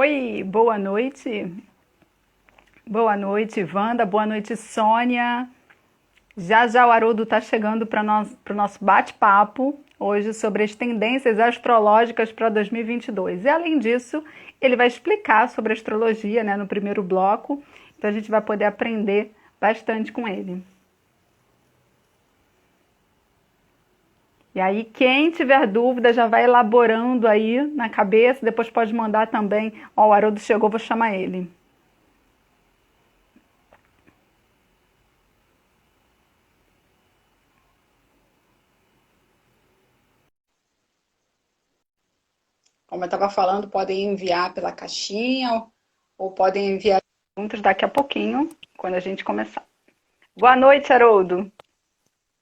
Oi, boa noite. Boa noite, Wanda. Boa noite, Sônia. Já já o Haroldo está chegando para o nosso bate-papo hoje sobre as tendências astrológicas para 2022. E além disso, ele vai explicar sobre astrologia, né, no primeiro bloco. Então a gente vai poder aprender bastante com ele. E aí, quem tiver dúvida, já vai elaborando aí na cabeça, depois pode mandar também. Ó, o Haroldo chegou, vou chamar ele. Como eu estava falando, podem enviar pela caixinha ou podem enviar perguntas daqui a pouquinho, quando a gente começar. Boa noite, Haroldo.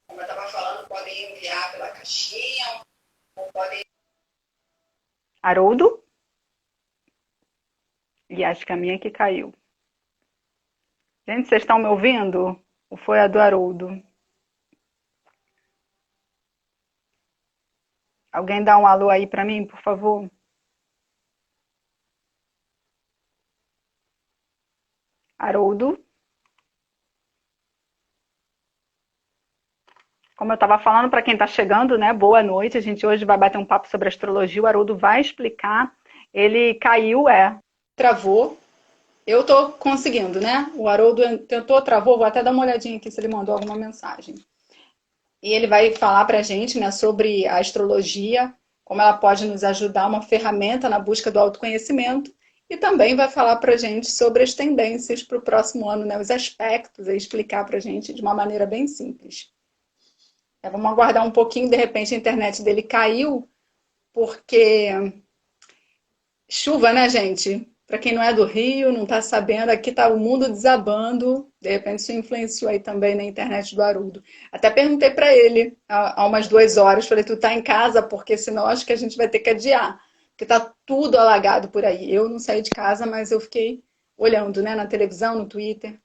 Como eu estava falando, podem enviar pela caixinha ou podem... Haroldo? E acho que a minha que caiu. Gente, vocês estão me ouvindo? Ou foi a do Haroldo? Alguém dá um alô aí para mim, por favor? Haroldo? Como eu estava falando, para quem está chegando, né? Boa noite. A gente hoje vai bater um papo sobre astrologia. O Haroldo vai explicar. Ele caiu, travou. Eu estou conseguindo, né? O Haroldo tentou, travou. Vou até dar uma olhadinha aqui se ele mandou alguma mensagem. E ele vai falar para a gente, né, sobre a astrologia, como ela pode nos ajudar, uma ferramenta na busca do autoconhecimento. E também vai falar para a gente sobre as tendências para o próximo ano, né? Os aspectos, e explicar para a gente de uma maneira bem simples. Vamos aguardar um pouquinho, de repente a internet dele caiu, porque chuva, né, gente? Para quem não é do Rio, não está sabendo, aqui está o mundo desabando. De repente isso influenciou aí também na internet do Haroldo. Até perguntei para ele há umas 2 horas, falei, tu tá em casa? Porque senão acho que a gente vai ter que adiar. Porque tá tudo alagado por aí. Eu não saí de casa, mas eu fiquei olhando, né, na televisão, no Twitter.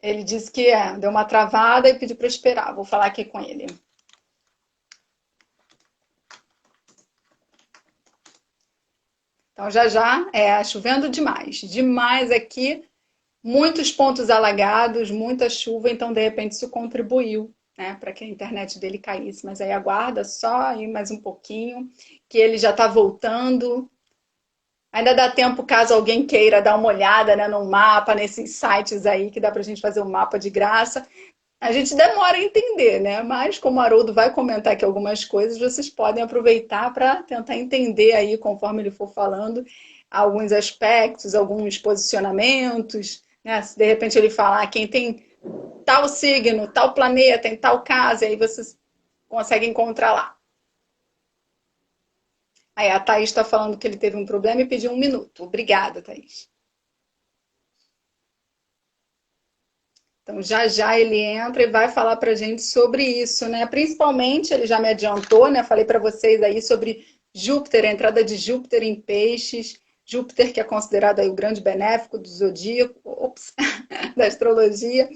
Ele disse que deu uma travada e pediu para esperar. Vou falar aqui com ele. Então, já já, chovendo demais. Demais aqui, muitos pontos alagados, muita chuva, então, de repente, isso contribuiu, né, para que a internet dele caísse. Mas aí aguarda só aí mais um pouquinho, que ele já está voltando. Ainda dá tempo, caso alguém queira dar uma olhada, né, no mapa, nesses sites aí, que dá para a gente fazer um mapa de graça. A gente demora a entender, né? Mas como o Haroldo vai comentar aqui algumas coisas, vocês podem aproveitar para tentar entender aí, conforme ele for falando, alguns aspectos, alguns posicionamentos, né? Se de repente ele falar quem tem tal signo, tal planeta, em tal casa, aí vocês conseguem encontrar lá. Aí a Thaís está falando que ele teve um problema e pediu 1 minuto. Obrigada, Thaís. Então, já já ele entra e vai falar para a gente sobre isso, né? Principalmente, ele já me adiantou, né? Falei para vocês aí sobre Júpiter, a entrada de Júpiter em Peixes. Júpiter, que é considerado aí o grande benéfico do zodíaco, ops, da astrologia.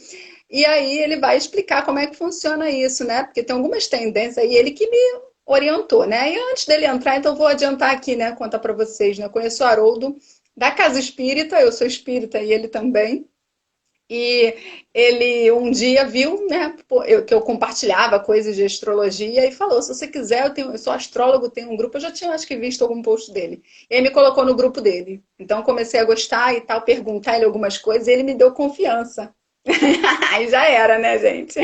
E aí ele vai explicar como é que funciona isso, né? Porque tem algumas tendências aí, ele que me orientou, né? E antes dele entrar, então vou adiantar aqui, né? Contar para vocês, né? Eu conheço o Haroldo da Casa Espírita, eu sou espírita e ele também. E ele um dia viu, né, que eu compartilhava coisas de astrologia e falou: se você quiser, eu sou astrólogo, tenho um grupo. Eu já tinha, acho que, visto algum post dele. E ele me colocou no grupo dele. Então, comecei a gostar e tal, perguntar ele algumas coisas e ele me deu confiança. Aí já era, né, gente?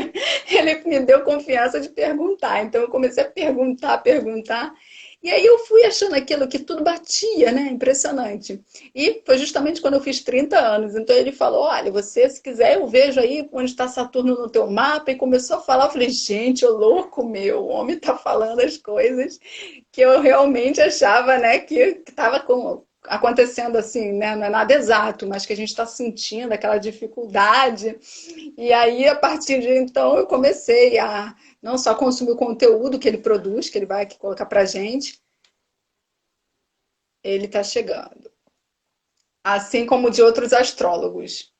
Ele me deu confiança de perguntar. Então, eu comecei a perguntar, perguntar. E aí eu fui achando aquilo que tudo batia, né? Impressionante. E foi justamente quando eu fiz 30 anos. Então ele falou: olha, você, se quiser, eu vejo aí onde está Saturno no teu mapa. E começou a falar. Eu falei: gente, ô louco meu, o homem está falando as coisas que eu realmente achava, né, que estava acontecendo assim, né? Não é nada exato, mas que a gente está sentindo aquela dificuldade. E aí, a partir de então, eu comecei a não só consumir o conteúdo que ele produz, que ele vai aqui colocar pra gente, ele está chegando. Assim como de outros astrólogos.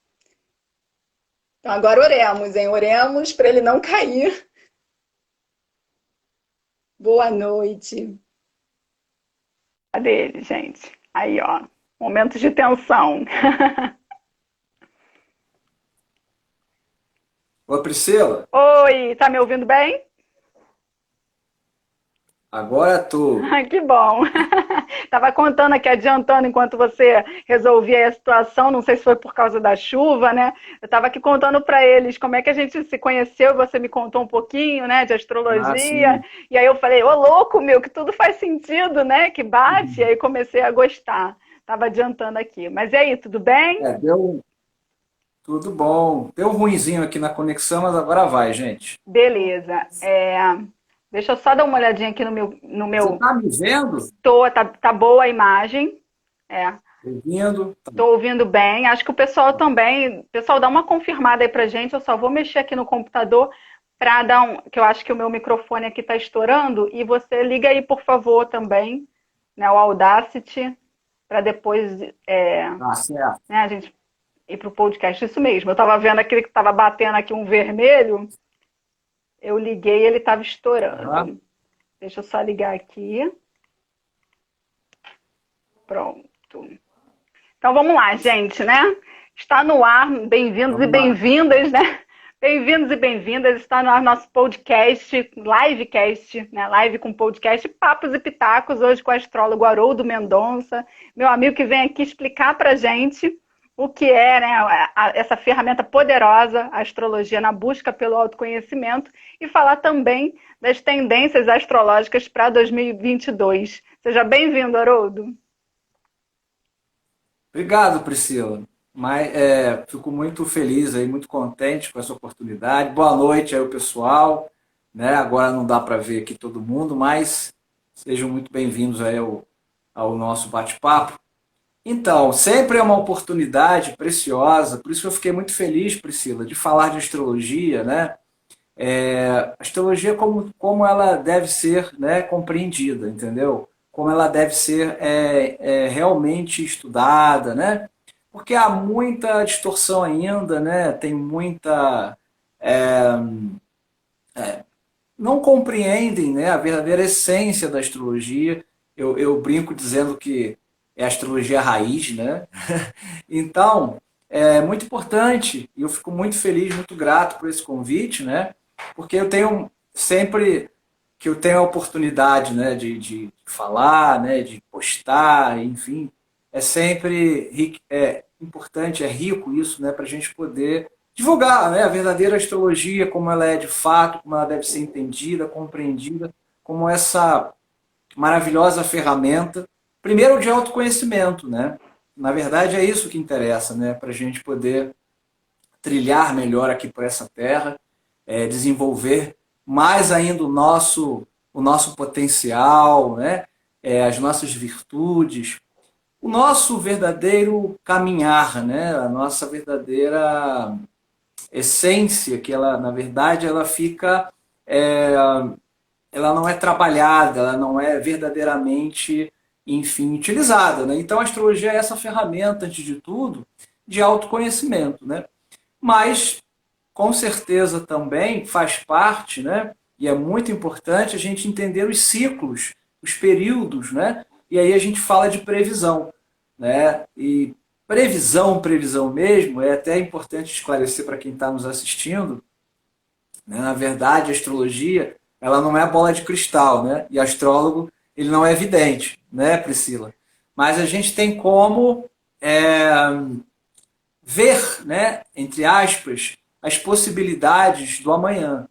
Então agora oremos, hein? Oremos para ele não cair. Boa noite. Cadê ele, gente? Aí, ó, momentos de tensão. Ô, Priscila, Oi, tá me ouvindo bem? agora tu. Que bom. Tava contando aqui, adiantando, enquanto você resolvia a situação, não sei se foi por causa da chuva, né? Eu tava aqui contando para eles como é que a gente se conheceu, você me contou um pouquinho, né, de Ah, astrologia, sim. e aí eu falei, ô louco, meu, que tudo faz sentido, né, que bate, e aí comecei a gostar. Tava adiantando aqui. Mas e aí, tudo bem? Deu tudo bom. Deu um ruinzinho aqui na conexão, mas agora vai, gente. Beleza. Deixa eu só dar uma olhadinha aqui no Você meu... tá me vendo? Tá boa a imagem. É. Ouvindo? Estou ouvindo bem. Acho que o pessoal também. O pessoal dá uma confirmada aí pra gente. Eu só vou mexer aqui no computador para dar um. Que eu acho que o meu microfone aqui está estourando. E você liga aí, por favor, também, né, o Audacity, para depois Tá certo. né, a gente ir para o podcast. Isso mesmo. Eu estava vendo aquele que estava batendo aqui um vermelho. Eu liguei e ele estava Aham. estourando. Deixa eu só ligar aqui. Pronto. Então vamos lá, gente, né? Está no ar, bem-vindos e Vamos lá. bem-vindas, né? Bem-vindos e bem-vindas, está no ar nosso podcast, livecast, né? Live com podcast, Papos e Pitacos, hoje com o astrólogo Haroldo Mendonça, meu amigo que vem aqui explicar pra gente o que é, né, essa ferramenta poderosa, a astrologia na busca pelo autoconhecimento, e falar também das tendências astrológicas para 2022. Seja bem-vindo, Haroldo. Obrigado, Priscila. Mas fico muito feliz aí, muito contente com essa oportunidade. Boa noite aí, o pessoal. Né? Agora não dá para ver aqui todo mundo, mas sejam muito bem-vindos aí ao nosso bate-papo. Então, sempre é uma oportunidade preciosa, por isso que eu fiquei muito feliz, Priscila, de falar de astrologia, né? A astrologia como ela deve ser, né, compreendida, entendeu? Como ela deve ser realmente estudada, né? Porque há muita distorção ainda, né? Tem muita... Não compreendem, né, a verdadeira essência da astrologia. Eu brinco dizendo que é a astrologia raiz, né? Então, é muito importante, e eu fico muito feliz, muito grato por esse convite, né? Porque eu tenho sempre que eu tenho a oportunidade, né, de falar, né, de postar, enfim, é sempre importante, é rico isso, né, para a gente poder divulgar, né, a verdadeira astrologia, como ela é de fato, como ela deve ser entendida, compreendida, como essa maravilhosa ferramenta, primeiro de autoconhecimento, né? Na verdade é isso que interessa, né? Para a gente poder trilhar melhor aqui por essa terra, desenvolver mais ainda o nosso potencial, né? As nossas virtudes, o nosso verdadeiro caminhar, né? A nossa verdadeira essência, que ela, na verdade, ela fica é, ela não é trabalhada, ela não é verdadeiramente, enfim, utilizada. Né? Então a astrologia é essa ferramenta, antes de tudo, de autoconhecimento. Né? Mas, com certeza, também faz parte, né? E é muito importante a gente entender os ciclos, os períodos, né? E aí a gente fala de previsão, né? E previsão mesmo, é até importante esclarecer para quem está nos assistindo, né? Na verdade, a astrologia ela não é bola de cristal, né? E astrólogo ele não é vidente, né, Priscila? Mas a gente tem como é, ver, né, entre aspas, as possibilidades do amanhã,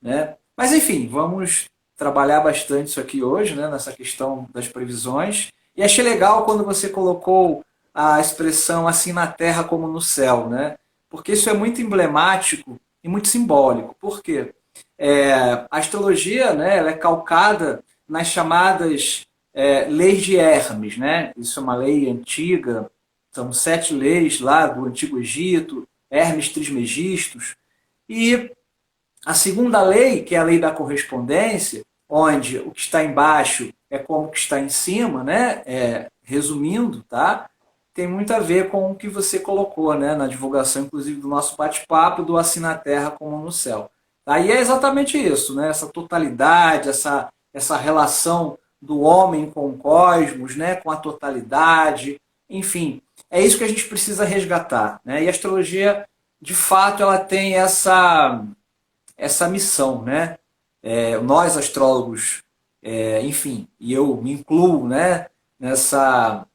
né? Mas enfim, vamos trabalhar bastante isso aqui hoje, né, nessa questão das previsões. E achei legal quando você colocou a expressão assim na terra como no céu, né? Porque isso é muito emblemático e muito simbólico. Por quê? A astrologia, né, ela é calcada nas chamadas leis de Hermes, né? Isso é uma lei antiga, são 7 leis lá do Antigo Egito, Hermes Trismegistus. E a segunda lei, que é a lei da correspondência, onde o que está embaixo é como o que está em cima, né? Resumindo, tá? Tem muito a ver com o que você colocou, né? Na divulgação, inclusive, do nosso bate-papo, do assim na terra como no céu. Aí é exatamente isso, né? Essa totalidade, essa relação do homem com o cosmos, né, com a totalidade, enfim, é isso que a gente precisa resgatar, né? E a astrologia, de fato, ela tem essa missão, né? Nós astrólogos, enfim, e eu me incluo, né, nessa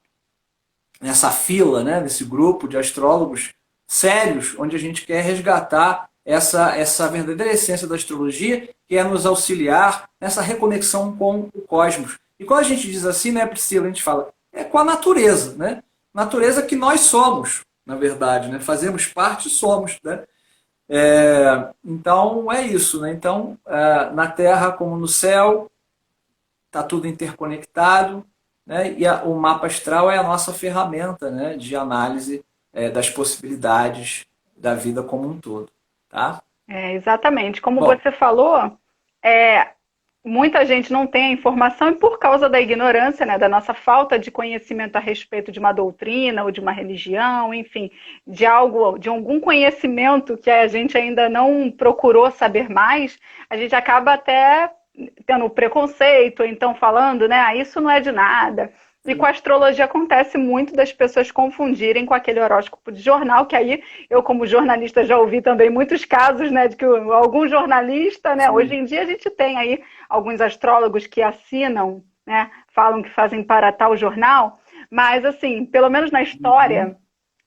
fila, né, nesse grupo de astrólogos sérios, onde a gente quer resgatar essa verdadeira essência da astrologia, que é nos auxiliar nessa reconexão com o cosmos. E quando a gente diz assim, né, Priscila, a gente fala, é com a natureza, né? Natureza que nós somos, na verdade, né? Fazemos parte e somos, né? Então, é isso, né? Então, na Terra como no céu, está tudo interconectado, né? E o mapa astral é a nossa ferramenta, né, de análise das possibilidades da vida como um todo, tá? Exatamente. Como Bom, você falou, é, muita gente não tem a informação e por causa da ignorância, né, da nossa falta de conhecimento a respeito de uma doutrina ou de uma religião, enfim, de algo, de algum conhecimento que a gente ainda não procurou saber mais, a gente acaba até tendo preconceito, então falando, né, isso não é de nada. E com a astrologia acontece muito das pessoas confundirem com aquele horóscopo de jornal, que aí eu, como jornalista, já ouvi também muitos casos, né, de que algum jornalista, né, hoje sim. em dia a gente tem aí alguns astrólogos que assinam, né, falam que fazem para tal jornal, mas assim, pelo menos na Uhum. história,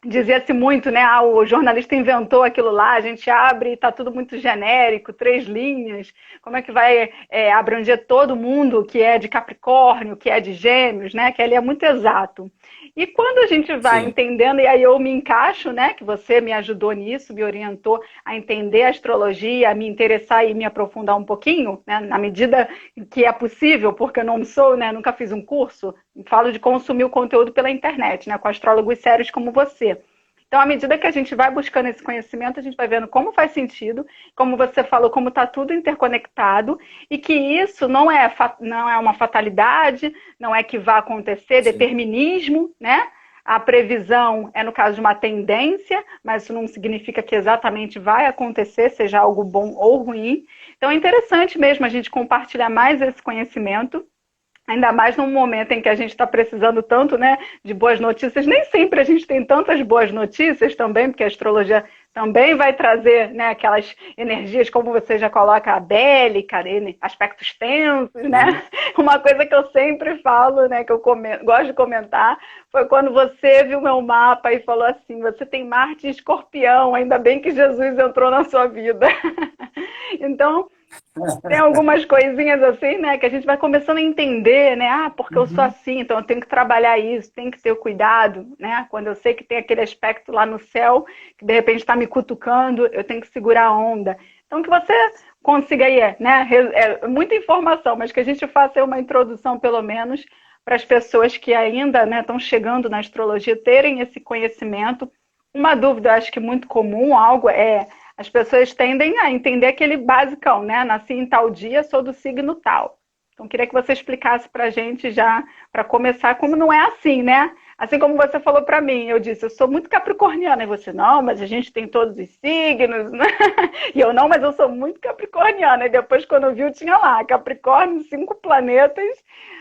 dizia-se muito, né? Ah, o jornalista inventou aquilo lá, a gente abre e está tudo muito genérico, 3 linhas. Como é que vai abranger todo mundo que é de Capricórnio, que é de Gêmeos, né? Que ele é muito exato. E quando a gente vai Sim. entendendo, e aí eu me encaixo, né? Que você me ajudou nisso, me orientou a entender a astrologia, a me interessar e me aprofundar um pouquinho, né? Na medida que é possível, porque eu não sou, né? Nunca fiz um curso, falo de consumir o conteúdo pela internet, né? Com astrólogos sérios como você. Então, à medida que a gente vai buscando esse conhecimento, a gente vai vendo como faz sentido, como você falou, como está tudo interconectado, e que isso não é uma fatalidade, não é que vai acontecer, Sim. determinismo, né? A previsão é no caso de uma tendência, mas isso não significa que exatamente vai acontecer, seja algo bom ou ruim. Então é interessante mesmo a gente compartilhar mais esse conhecimento. Ainda mais num momento em que a gente está precisando tanto, né, de boas notícias. Nem sempre a gente tem tantas boas notícias também, porque a astrologia também vai trazer, né, aquelas energias, como você já coloca, a bélica, aspectos tensos, né? Sim. Uma coisa que eu sempre falo, né, que eu gosto de comentar, foi quando você viu meu mapa e falou assim: você tem Marte e Escorpião, ainda bem que Jesus entrou na sua vida. Então, tem algumas coisinhas assim, né, que a gente vai começando a entender, né? Ah, porque eu sou Uhum. assim, então eu tenho que trabalhar isso, tenho que ter cuidado, né? Quando eu sei que tem aquele aspecto lá no céu que de repente está me cutucando, eu tenho que segurar a onda. Então que você consiga aí, né? É muita informação, mas que a gente faça aí uma introdução pelo menos para as pessoas que ainda, né, estão chegando na astrologia terem esse conhecimento. Uma dúvida, acho que muito comum, algo é as pessoas tendem a entender aquele basicão, né? Nasci em tal dia, sou do signo tal. Então, queria que você explicasse para a gente já, para começar, como não é assim, né? Assim como você falou para mim, eu disse, eu sou muito capricorniana. E você, não, mas a gente tem todos os signos, né? E eu, não, mas eu sou muito capricorniana. E depois, quando eu vi, eu tinha lá, Capricórnio, 5 planetas.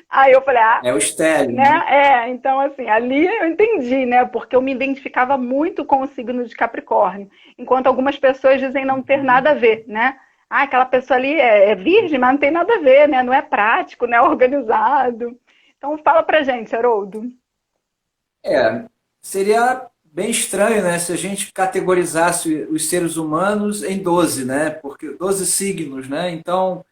Aí eu falei, ah, É o estéreo, né? né? Então assim, ali eu entendi, né? Porque eu me identificava muito com o signo de Capricórnio, enquanto algumas pessoas dizem não ter Uhum. nada a ver, né? Ah, aquela pessoa ali é virgem, mas não tem nada a ver, né? Não é prático, não é organizado. Então fala pra gente, Haroldo. É, seria bem estranho, né, se a gente categorizasse os seres humanos em 12, né? Porque 12 signos, né? Então,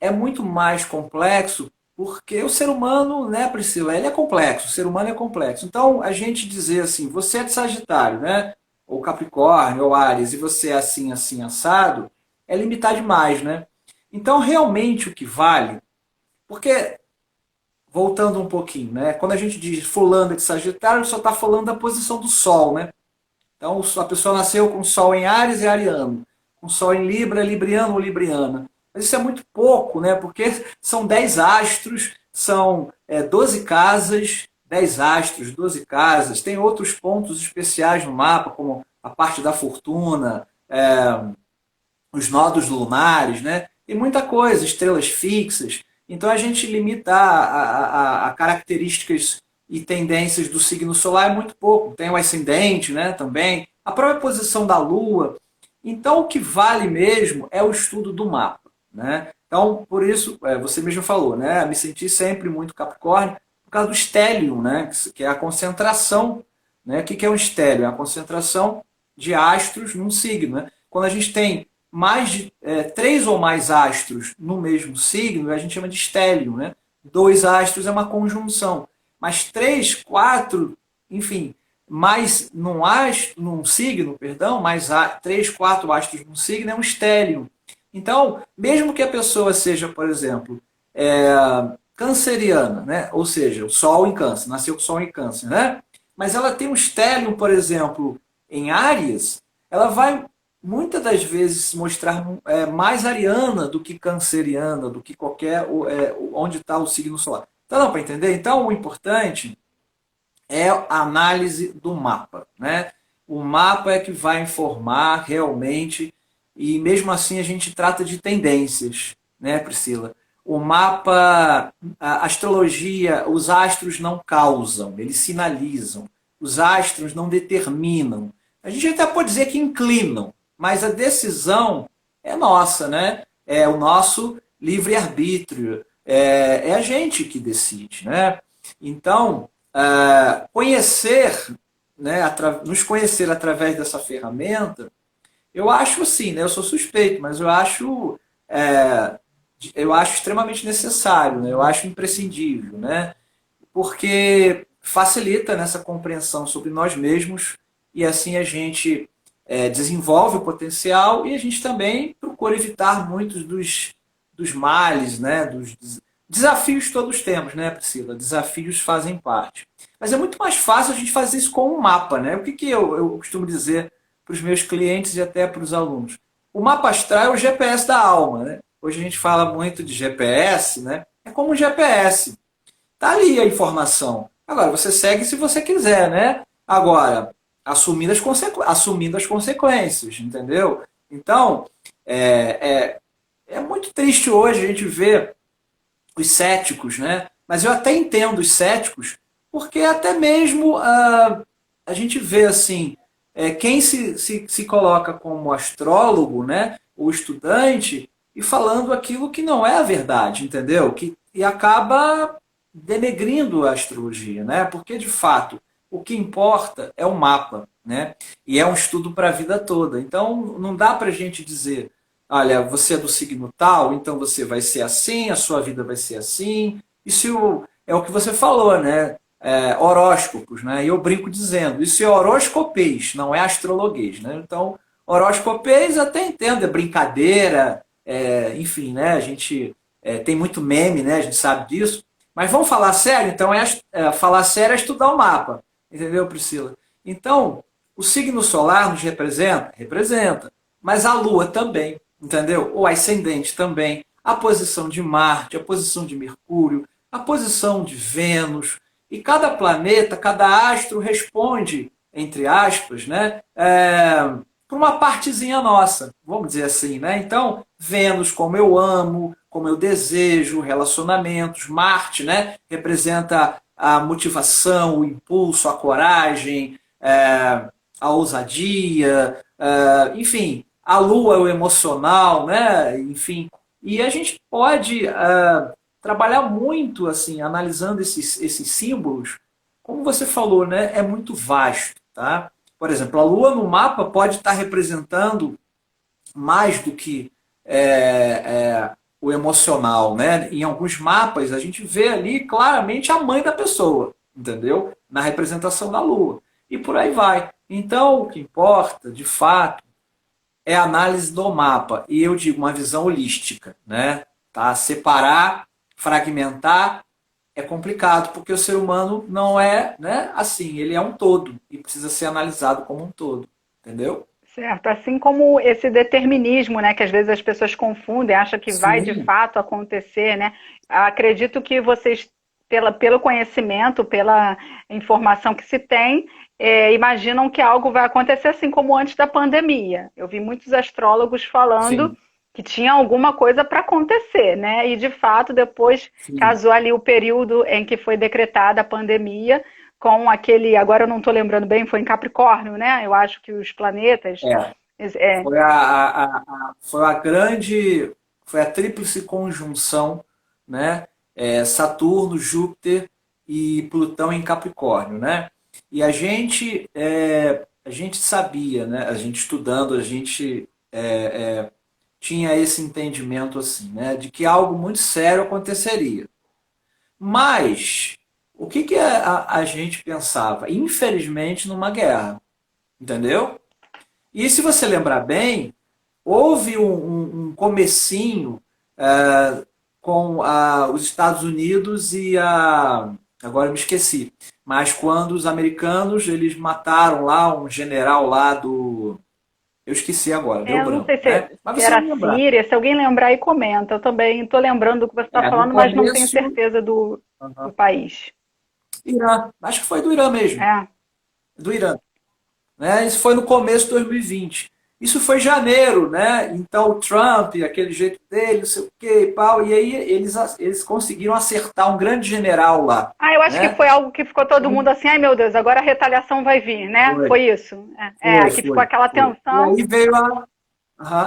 é muito mais complexo, porque o ser humano, né, Priscila, ele é complexo, o ser humano é complexo. Então, a gente dizer assim, você é de Sagitário, né? Ou Capricórnio, ou Áries, e você é assim, assim, assado, é limitar demais, né? Então, realmente o que vale, porque voltando um pouquinho, né? Quando a gente diz fulano é de Sagitário, só está falando da posição do Sol, né? Então a pessoa nasceu com Sol em Áries e Ariano, com Sol em Libra, Libriano ou Libriana. Mas isso é muito pouco, né? Porque são 10 astros, são 12 casas, 10 astros, 12 casas. Tem outros pontos especiais no mapa, como a parte da fortuna, os nodos lunares, né? Tem muita coisa, estrelas fixas. Então a gente limita a características e tendências do signo solar é muito pouco. Tem o ascendente, né, também, a própria posição da Lua. Então o que vale mesmo é o estudo do mapa, né? Então, por isso, você mesmo falou, né? Me senti sempre muito Capricórnio por causa do stellium, né? Que é a concentração, né? O que é um stellium? É a concentração de astros num signo, né? Quando a gente tem mais de três ou mais astros no mesmo signo, a gente chama de stellium, né? Dois astros é uma conjunção, mas três, quatro, enfim, mais num signo, perdão, mais três, quatro astros num signo é um stellium. Então, mesmo que a pessoa seja, por exemplo, é, canceriana, né? Ou seja, o Sol em Câncer, nasceu com o Sol em Câncer, né? Mas ela tem um stellium, por exemplo, em Áries, ela vai muitas das vezes se mostrar mais ariana do que canceriana, do que qualquer onde está o signo solar. Então, dá para entender? Então, o importante é a análise do mapa, né? O mapa é que vai informar realmente, e mesmo assim a gente trata de tendências, né, Priscila? O mapa, a astrologia, os astros não causam, eles sinalizam. Os astros não determinam. A gente até pode dizer que inclinam, mas a decisão é nossa, né? É o nosso livre-arbítrio. É a gente que decide, né? Então, conhecer, né, nos conhecer através dessa ferramenta, eu acho assim, né, eu sou suspeito, mas é, eu acho extremamente necessário, né, eu acho imprescindível, né, porque facilita nessa compreensão sobre nós mesmos e assim a gente desenvolve o potencial e a gente também procura evitar muitos dos males, né, dos desafios todos temos, né, Priscila? Desafios fazem parte. Mas é muito mais fácil a gente fazer isso com um mapa, né? O que eu costumo dizer para os meus clientes e até para os alunos? O mapa astral é o GPS da alma, né? Hoje a gente fala muito de GPS, né? É como um GPS. Tá ali a informação. Agora, você segue se você quiser, né? Agora, assumindo as consequências, entendeu? Então, é muito triste hoje a gente ver os céticos, né? Mas eu até entendo os céticos, porque até mesmo a gente vê assim, quem se coloca como astrólogo, né? O estudante, e falando aquilo que não é a verdade, entendeu? E acaba denegrindo a astrologia, né? Porque de fato o que importa é o mapa, né? E é um estudo para a vida toda. Então não dá para a gente dizer, olha, você é do signo tal, então você vai ser assim, a sua vida vai ser assim. Isso é o que você falou, né? Horóscopos, né? E eu brinco dizendo, isso é horoscopês, não é astrologuês, né? Então, horoscopês até entendo, é brincadeira, enfim, né? A gente tem muito meme, né? A gente sabe disso. Mas vamos falar sério? Então, falar sério é estudar o mapa. Entendeu, Priscila? Então, o signo solar nos representa? Representa. Mas a Lua também, entendeu? O ascendente também. A posição de Marte, a posição de Mercúrio, a posição de Vênus. E cada planeta, cada astro responde, entre aspas, né? Por uma partezinha nossa, vamos dizer assim, né? Então, Vênus, como eu amo, como eu desejo, relacionamentos, Marte, né? Representa a motivação, o impulso, a coragem, a ousadia, enfim, a Lua é o emocional, né? Enfim, e a gente pode trabalhar muito assim, analisando esses símbolos, como você falou, né? É muito vasto, tá? Por exemplo, a Lua no mapa pode estar representando mais do que o emocional, né? Em alguns mapas a gente vê ali claramente a mãe da pessoa, entendeu? Na representação da Lua. E por aí vai. Então, o que importa, de fato, é a análise do mapa. E eu digo uma visão holística, né? Tá? Separar, fragmentar é complicado, porque o ser humano não é, né, assim, ele é um todo e precisa ser analisado como um todo, entendeu? Certo, assim como esse determinismo, né, que às vezes as pessoas confundem, acham que vai de Sim, fato acontecer, né? Acredito que vocês, pelo conhecimento, pela informação que se tem, imaginam que algo vai acontecer assim como antes da pandemia. Eu vi muitos astrólogos falando sim. que tinha alguma coisa para acontecer, né? E de fato, depois Sim. casou ali o período em que foi decretada a pandemia com aquele, agora eu não estou lembrando bem, foi em Capricórnio, né? Eu acho que os planetas. É, É, foi a grande, foi a tríplice conjunção, né? Saturno, Júpiter e Plutão em Capricórnio, né? E a gente sabia, né? A gente estudando, a gente tinha esse entendimento assim, né? De que algo muito sério aconteceria. Mas o que que a gente pensava? Infelizmente, numa guerra, entendeu? E se você lembrar bem, houve um comecinho com os Estados Unidos e agora eu me esqueci, mas quando os americanos eles mataram lá um general lá do, eu esqueci agora, deu eu não branco, sei né? Mas se você era vai a lembrar. Síria, se alguém lembrar aí comenta. Eu também estou lembrando do que você está No falando, mas não tenho começo, certeza do uhum, país. Irã, acho que foi do Irã mesmo, É. do Irã. Né? Isso foi no começo de 2020. Isso foi janeiro, né? Então o Trump, aquele jeito dele, não sei o que e tal, e aí eles conseguiram acertar um grande general lá, Ah, eu acho que né? foi algo que ficou todo mundo assim, ai meu Deus, agora a retaliação vai vir, né? Foi, Foi isso. Aqui ficou aquela foi. E tensão. aí veio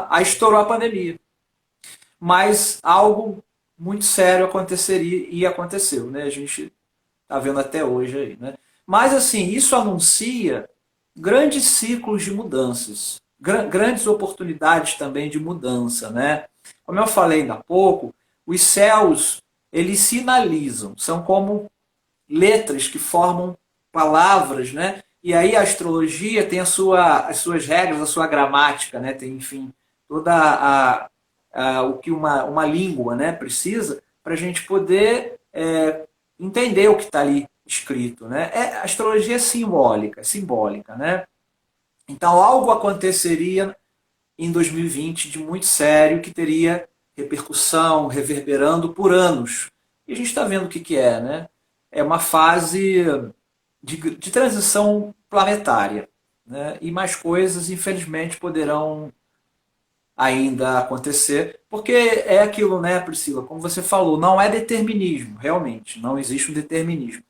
aí estourou a pandemia. Mas algo muito sério aconteceria e aconteceu, né? A gente está vendo até hoje aí, né? Mas assim, isso anuncia grandes ciclos de mudanças, grandes oportunidades também de mudança, né? Como eu falei ainda há pouco, os céus, eles sinalizam, são como letras que formam palavras, né? E aí a astrologia tem as suas regras, a sua gramática, né? Tem, enfim, toda o que uma língua, né, precisa para a gente poder entender o que está ali escrito, né? A astrologia é simbólica, né? Então algo aconteceria em 2020 de muito sério que teria repercussão, reverberando por anos. E a gente está vendo o que é, né? É uma fase de transição planetária. Né? E mais coisas, infelizmente, poderão ainda acontecer, porque é aquilo, né, Priscila? Como você falou, não é determinismo, realmente, não existe um determinismo.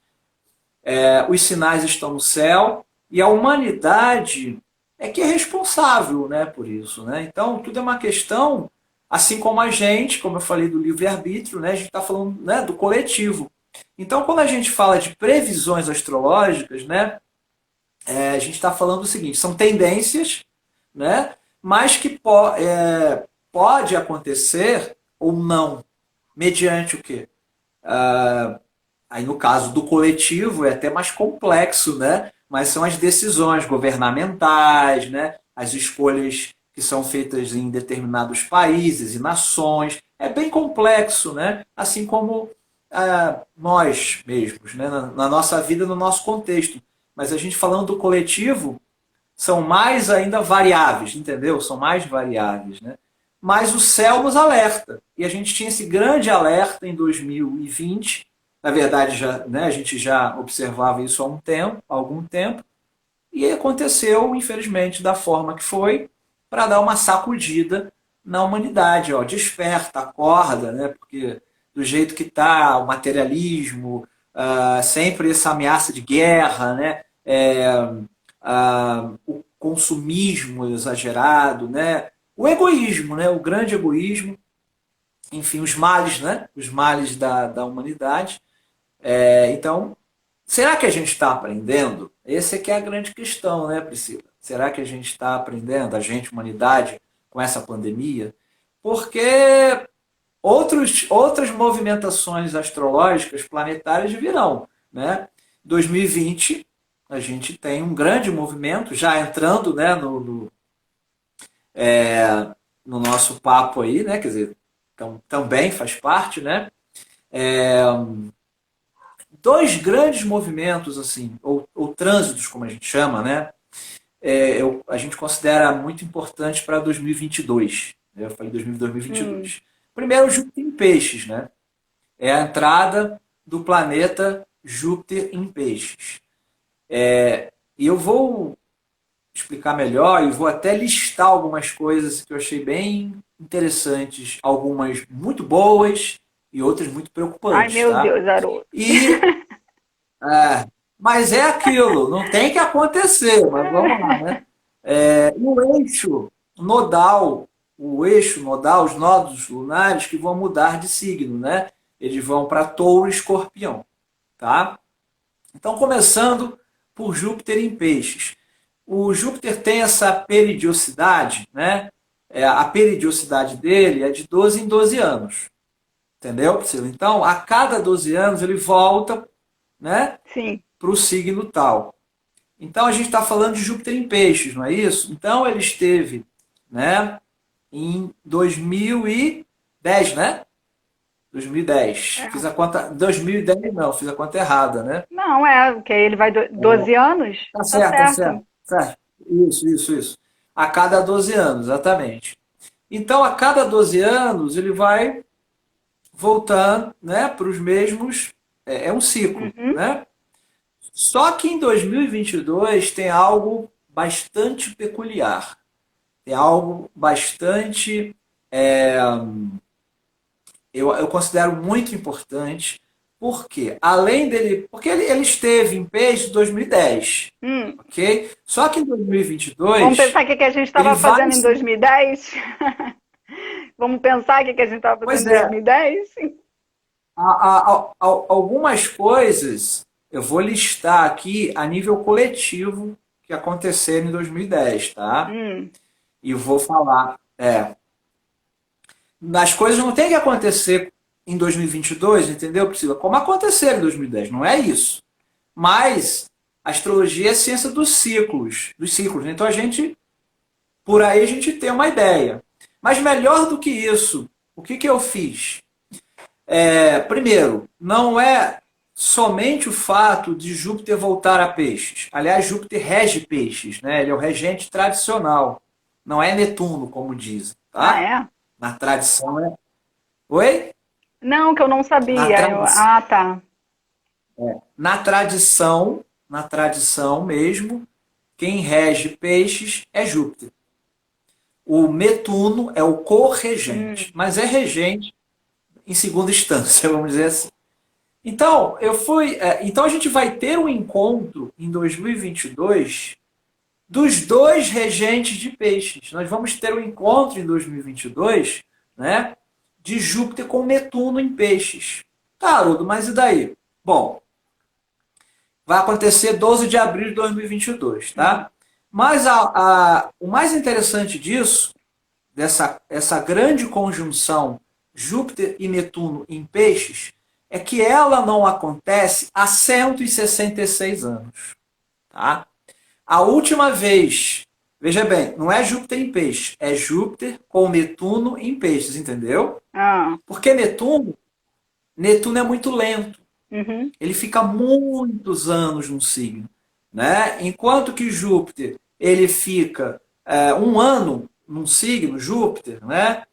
Os sinais estão no céu e a humanidade é que é responsável, né, por isso, né? Então tudo é uma questão, assim como a gente, como eu falei do livre-arbítrio, né, a gente está falando, né, do coletivo. Então quando a gente fala de previsões astrológicas, né, a gente está falando o seguinte, são tendências, né, mas que pode acontecer ou não, mediante o quê? Aí no caso do coletivo é até mais complexo, né? Mas são as decisões governamentais, né? As escolhas que são feitas em determinados países e nações. É bem complexo, né? Assim como nós mesmos, né? Na nossa vida, no nosso contexto. Mas a gente falando do coletivo, são mais ainda variáveis, entendeu? São mais variáveis, né? Mas o céu nos alerta. E a gente tinha esse grande alerta em 2020. Na verdade, já, né, a gente já observava isso há algum tempo, e aconteceu, infelizmente, da forma que foi, para dar uma sacudida na humanidade. Ó, desperta, acorda, né, porque do jeito que está, o materialismo, sempre essa ameaça de guerra, né, o consumismo exagerado, né, o egoísmo, né, o grande egoísmo, enfim, os males, né, os males da humanidade. Então, será que a gente está aprendendo? Essa é que é a grande questão, né, Priscila? Será que a gente está aprendendo, a gente, humanidade, com essa pandemia? Porque outras movimentações astrológicas planetárias virão, né? 2020, a gente tem um grande movimento, já entrando, né, no nosso papo aí, né? Quer dizer, também faz parte, né? Dois grandes movimentos, assim, ou trânsitos, como a gente chama, né? A gente considera muito importante para 2022. Né? Eu falei 2022. Primeiro, Júpiter em Peixes, né? É a entrada do planeta Júpiter em Peixes. E eu vou explicar melhor e vou até listar algumas coisas que eu achei bem interessantes, algumas muito boas e outras muito Ai, preocupantes, meu tá? Deus, Haroldo. E, mas é aquilo, não tem que acontecer, mas vamos lá, né? O eixo nodal, os nodos lunares que vão mudar de signo, né? Eles vão para Touro e Escorpião, tá? Então, começando por Júpiter em Peixes. O Júpiter tem essa peridiosidade, né? A peridiosidade dele é de 12 em 12 anos. Entendeu, Priscila? Então, a cada 12 anos ele volta, né, Sim. para o signo tal. Então, a gente está falando de Júpiter em Peixes, não é isso? Então, ele esteve, né, em 2010, né? 2010. É. Fiz a conta. 2010 não, fiz a conta errada, né? Não, porque ele vai 12 anos? Tá Tá certo, tá certo. certo. Certo. Isso. A cada 12 anos, exatamente. Então, a cada 12 anos, ele vai voltando, né, para os mesmos. É um ciclo, Uhum. né? Só que em 2022 tem algo bastante peculiar. Tem algo bastante. é, eu considero muito importante, porque além dele. Porque ele esteve em peixe em 2010, Hum. ok? Só que em Vamos 2022 pensar o que a gente ele estava vai. fazendo em 2010? Vamos pensar o que a gente estava Pois fazendo em é, 2010? algumas coisas eu vou listar aqui a nível coletivo que aconteceram em 2010, tá? Hum. E vou falar. As coisas não têm que acontecer em 2022, entendeu, Priscila? Como aconteceram em 2010, não é isso. Mas a astrologia é a ciência dos ciclos. Então por aí a gente tem uma ideia. Mas melhor do que isso, o que eu fiz? Primeiro, não é somente o fato de Júpiter voltar a peixes. Aliás, Júpiter rege peixes, né? Ele é o regente tradicional. Não é Netuno, como dizem, Ah, tá? é? Na tradição é. Oi? Não, que eu não Na sabia. tradição. Ah, tá. Na tradição mesmo, quem rege peixes é Júpiter. O Netuno é o corregente, Hum. mas é regente em segunda instância, vamos dizer assim. Então, então a gente vai ter um encontro em 2022 dos dois regentes de peixes. Nós vamos ter um encontro em 2022, né, de Júpiter com Netuno em peixes. Tá, Haroldo, mas e daí? Bom, vai acontecer 12 de abril de 2022, Uhum. tá? Mas o mais interessante disso, essa grande conjunção Júpiter e Netuno em peixes, é que ela não acontece há 166 anos. Tá? A última vez, veja bem, não é Júpiter em peixes, é Júpiter com Netuno em peixes, entendeu? Ah. Porque Netuno é muito lento. Uhum. Ele fica muitos anos no signo, né? Enquanto que Júpiter ele fica um ano num signo, Júpiter, né?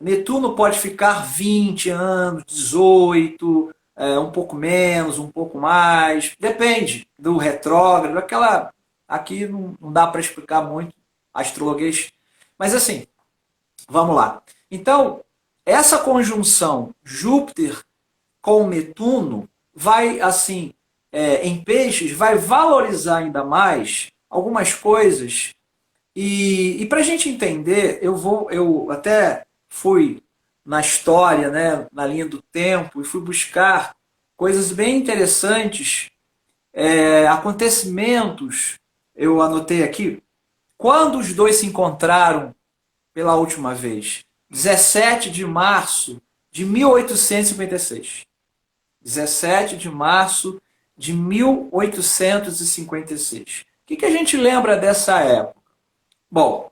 Netuno pode ficar 20 anos, 18, um pouco menos, um pouco mais, depende do retrógrado, aquela aqui não dá para explicar muito astrologuês, mas assim, vamos lá. Então, essa conjunção Júpiter com Netuno vai, assim, em peixes, vai valorizar ainda mais algumas coisas. E para a gente entender, eu até fui na história, né, na linha do tempo, e fui buscar coisas bem interessantes, acontecimentos, eu anotei aqui, quando os dois se encontraram pela última vez, 17 de março de 1856. 17 de março de 1856. O que a gente lembra dessa época? Bom,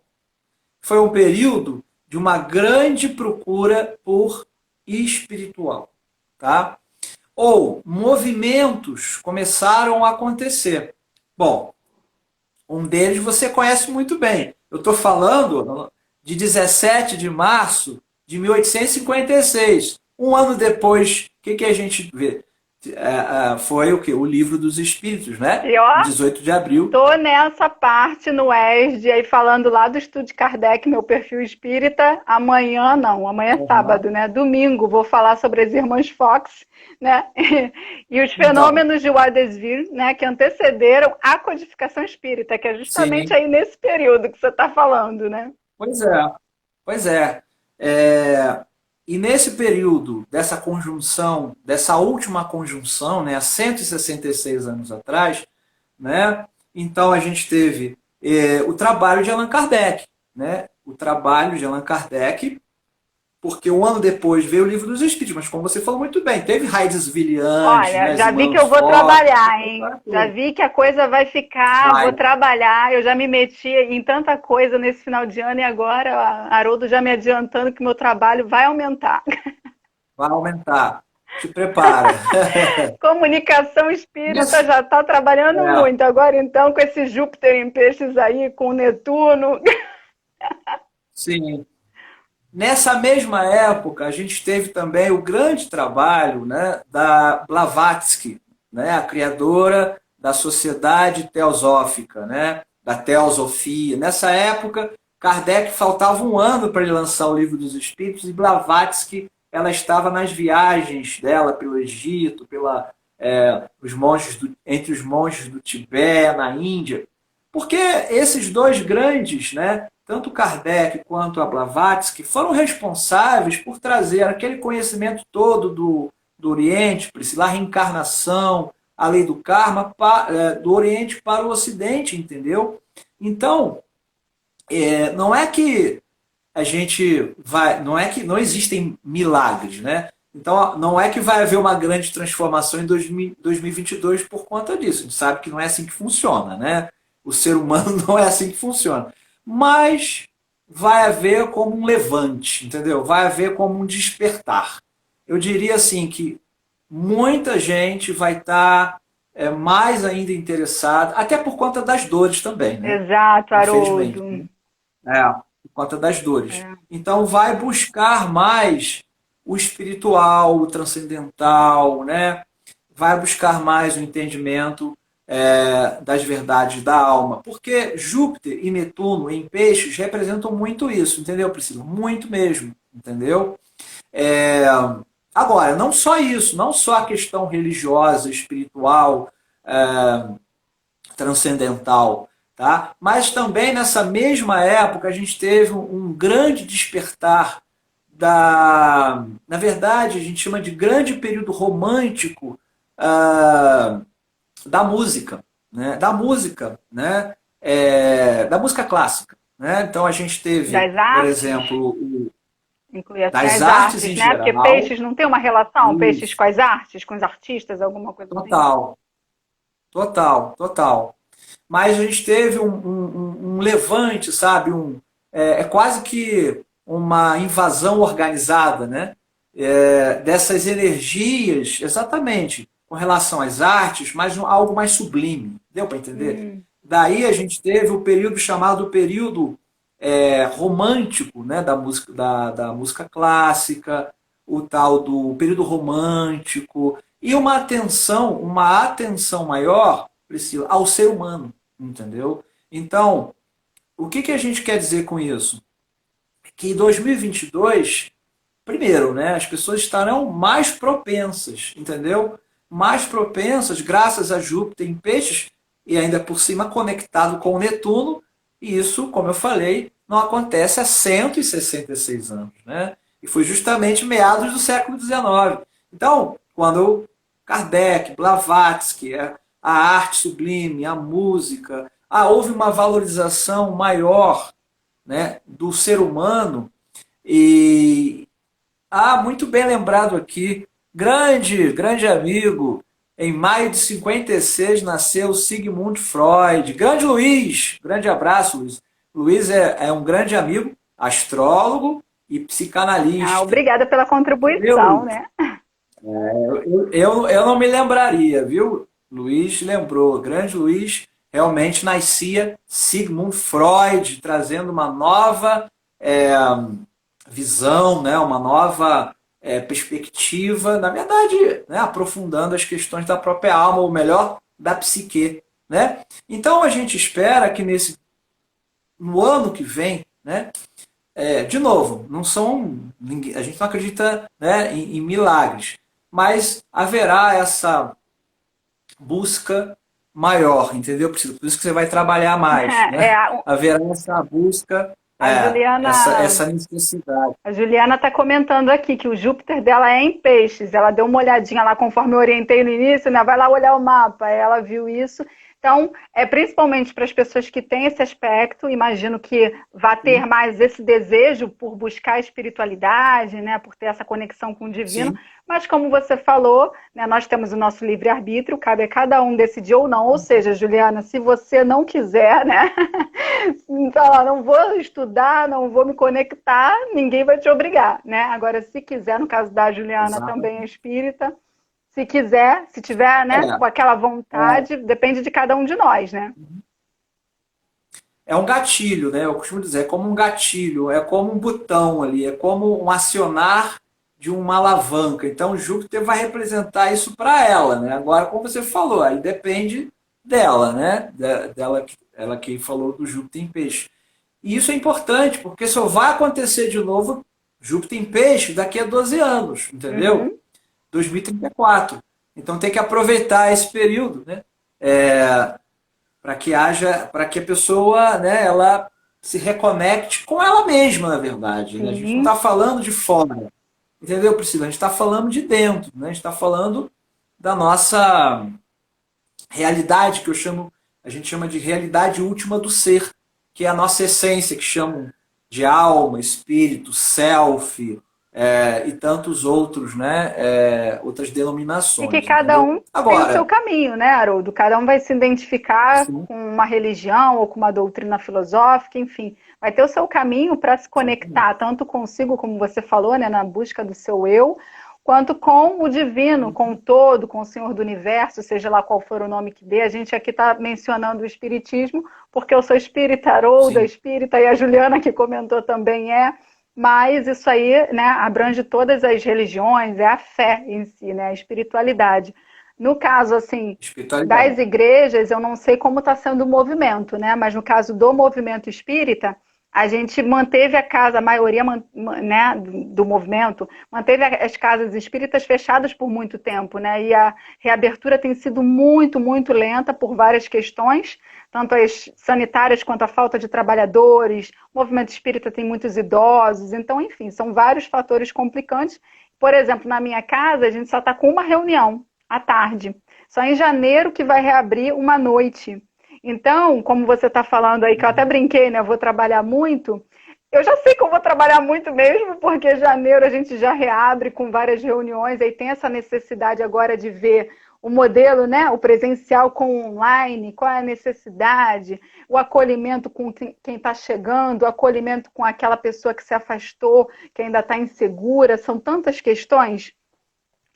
foi um período de uma grande procura por espiritual, tá? Ou movimentos começaram a acontecer. Bom, um deles você conhece muito bem. Eu estou falando de 17 de março de 1856. Um ano depois, o que a gente vê? foi o quê? O Livro dos Espíritos, né? E ó, 18 de abril. tô nessa parte no ESD, aí falando lá do estudo de Kardec, meu perfil espírita. Amanhã não, amanhã é Uhum. sábado, né? Domingo vou falar sobre as irmãs Fox, né? E os Então, fenômenos de Wadesville, né? Que antecederam a codificação espírita, que é justamente sim, aí nesse período que você está falando, né? pois é, pois é. É, e nesse período dessa conjunção, dessa última conjunção, né, há 166 anos atrás, né, então a gente teve o trabalho de Allan Kardec, né, o trabalho de Allan Kardec, porque um ano depois veio o Livro dos Espíritos, mas como você falou muito bem, teve Raides antes, né, Olha, as já vi que irmãs eu vou Fox, trabalhar, hein? Já vi que a coisa vai ficar, vou vai, trabalhar. Eu já me meti em tanta coisa nesse final de ano e agora a Haroldo já me adiantando que meu trabalho vai aumentar. vai aumentar. Te prepara. Comunicação espírita Nesse, já está trabalhando é, muito. Agora então com esse Júpiter em peixes aí, com Netuno. sim. Nessa mesma época, a gente teve também o grande trabalho, né, da Blavatsky, né, a criadora da Sociedade Teosófica, né, da Teosofia. Nessa época, Kardec faltava um ano para ele lançar o Livro dos Espíritos e Blavatsky ela estava nas viagens dela pelo Egito, entre os monges do Tibete, na Índia, porque esses dois grandes, né, tanto Kardec quanto a Blavatsky, foram responsáveis por trazer aquele conhecimento todo do Oriente, Priscila, a reencarnação, a lei do karma, do Oriente para o Ocidente, entendeu? Então, não é que a gente vai. Não é que não existem milagres, né? Então, não é que vai haver uma grande transformação em 2022 por conta disso. A gente sabe que não é assim que funciona, né? O ser humano não é assim que funciona. Mas vai haver como um levante, entendeu? Vai haver como um despertar. Eu diria assim que muita gente vai estar mais ainda interessada, até por conta das dores também, né? Exato, Infelizmente. Haroldo. Por conta das dores. Então vai buscar mais o espiritual, o transcendental, né? Vai buscar mais o entendimento das verdades da alma. Porque Júpiter e Netuno em peixes representam muito isso, entendeu, Priscila? Muito mesmo, entendeu? É, agora, não só isso, não só a questão religiosa, espiritual, transcendental, tá? Mas também nessa mesma época a gente teve um grande despertar na verdade a gente chama de grande período romântico da música, né? Da música clássica, né? Então a gente teve, Das por artes, exemplo, inclui assim das as artes artes, em né? Porque geral, peixes não tem uma relação, peixes isso, com as artes, com os artistas, alguma coisa assim. total, total, total. Mas a gente teve um levante, sabe? Quase que uma invasão organizada, né? Dessas energias, exatamente, com relação às artes, mas algo mais sublime. Deu para entender? Hum. Daí a gente teve o período chamado período romântico, né? Da música clássica, o tal do período romântico, e uma atenção maior, Priscila, ao ser humano, entendeu? Então, o que a gente quer dizer com isso? Que em 2022, primeiro, né, as pessoas estarão mais propensas, entendeu? Mais propensas, graças a Júpiter em peixes, e ainda por cima conectado com o Netuno, e isso, como eu falei, não acontece há 166 anos, né? E foi justamente meados do século XIX. Então, quando Kardec, Blavatsky, a arte sublime, a música, houve uma valorização maior, né, do ser humano e muito bem lembrado aqui, grande amigo, em maio de 56 nasceu Sigmund Freud, grande Luiz, grande abraço Luiz. Luiz é um grande amigo, astrólogo e Ah, psicanalista. obrigada pela Entendeu, contribuição, Luiz? né? Eu não me lembraria, viu? Luiz lembrou. Grande Luiz realmente nascia Sigmund Freud, trazendo uma nova visão, né? Uma nova perspectiva, na verdade, né, aprofundando as questões da própria alma, ou melhor, da psique. Né? Então a gente espera que no ano que vem, né, de novo, não são, a gente não acredita, né, em milagres, mas haverá essa busca maior, entendeu, Priscila? Por isso que você vai trabalhar mais, É, né? Haverá essa busca, a Juliana essa necessidade. A Juliana está comentando aqui que o Júpiter dela é em peixes. Ela deu uma olhadinha lá conforme eu orientei no início, né? Vai lá olhar o mapa. Ela viu isso. Então, principalmente para as pessoas que têm esse aspecto, imagino que vai ter Sim, mais esse desejo por buscar a espiritualidade, né? Por ter essa conexão com o divino. sim. Mas como você falou, né, nós temos o nosso livre-arbítrio, cabe a cada um decidir ou não. Ou seja, Juliana, se você não quiser, né? Falar, não vou estudar, não vou me conectar, ninguém vai te obrigar, né? Agora, se quiser, no caso da Juliana também é Exatamente. espírita, se quiser, se tiver, né, com aquela vontade, depende de cada um de nós, né? É um gatilho, né? Eu costumo dizer, é como um gatilho, é como um botão ali, é como um acionar de uma alavanca. Então, Júpiter vai representar isso para ela, né? Agora, como você falou, aí depende dela, né? Dela, ela que falou do Júpiter em peixe. E isso é importante, porque só vai acontecer de novo Júpiter em peixe daqui a 12 anos, entendeu? Uhum. 2034. Então tem que aproveitar esse período, né? Para que a pessoa, né, ela se reconecte com ela mesma, na verdade. Né? A gente não Sim. está falando de fora, entendeu, Priscila? A gente está falando de dentro, né? A gente está falando da nossa realidade, que a gente chama de realidade última do ser, que é a nossa essência, que chamam de alma, espírito, self, e tantos outros, né? Outras E que denominações, cada entendeu? um tem o seu Agora, caminho, né, Haroldo? Cada um vai se identificar sim, com uma religião ou com uma doutrina filosófica, enfim, vai ter o seu caminho para se exatamente. conectar tanto consigo, como você falou, né, na busca do seu eu, quanto com o divino, com o todo, com o Senhor do Universo, seja lá qual for o nome que dê. A gente aqui está mencionando o Espiritismo, porque eu sou espírita, Haroldo, Sim. espírita, e a Juliana que comentou também é. Mas isso aí, né, abrange todas as religiões, é a fé em si, né, a espiritualidade. No caso, assim, das Espiritualidade. igrejas, eu não sei como está sendo o movimento, né, mas no caso do movimento espírita, a gente manteve a casa, a maioria, né, do movimento, manteve as casas espíritas fechadas por muito tempo, né, e a reabertura tem sido muito, muito lenta por várias questões, tanto as sanitárias quanto a falta de trabalhadores. O movimento espírita tem muitos idosos, então, enfim, são vários fatores complicantes. Por exemplo, na minha casa, a gente só está com uma reunião à tarde. Só em janeiro que vai reabrir uma noite. Então, como você está falando aí, que eu até brinquei, né? Eu vou trabalhar muito. Eu já sei que eu vou trabalhar muito mesmo, porque janeiro a gente já reabre com várias reuniões, aí tem essa necessidade agora de ver o modelo, né, o presencial com o online, qual é a necessidade, o acolhimento com quem está chegando, o acolhimento com aquela pessoa que se afastou, que ainda está insegura, são tantas questões.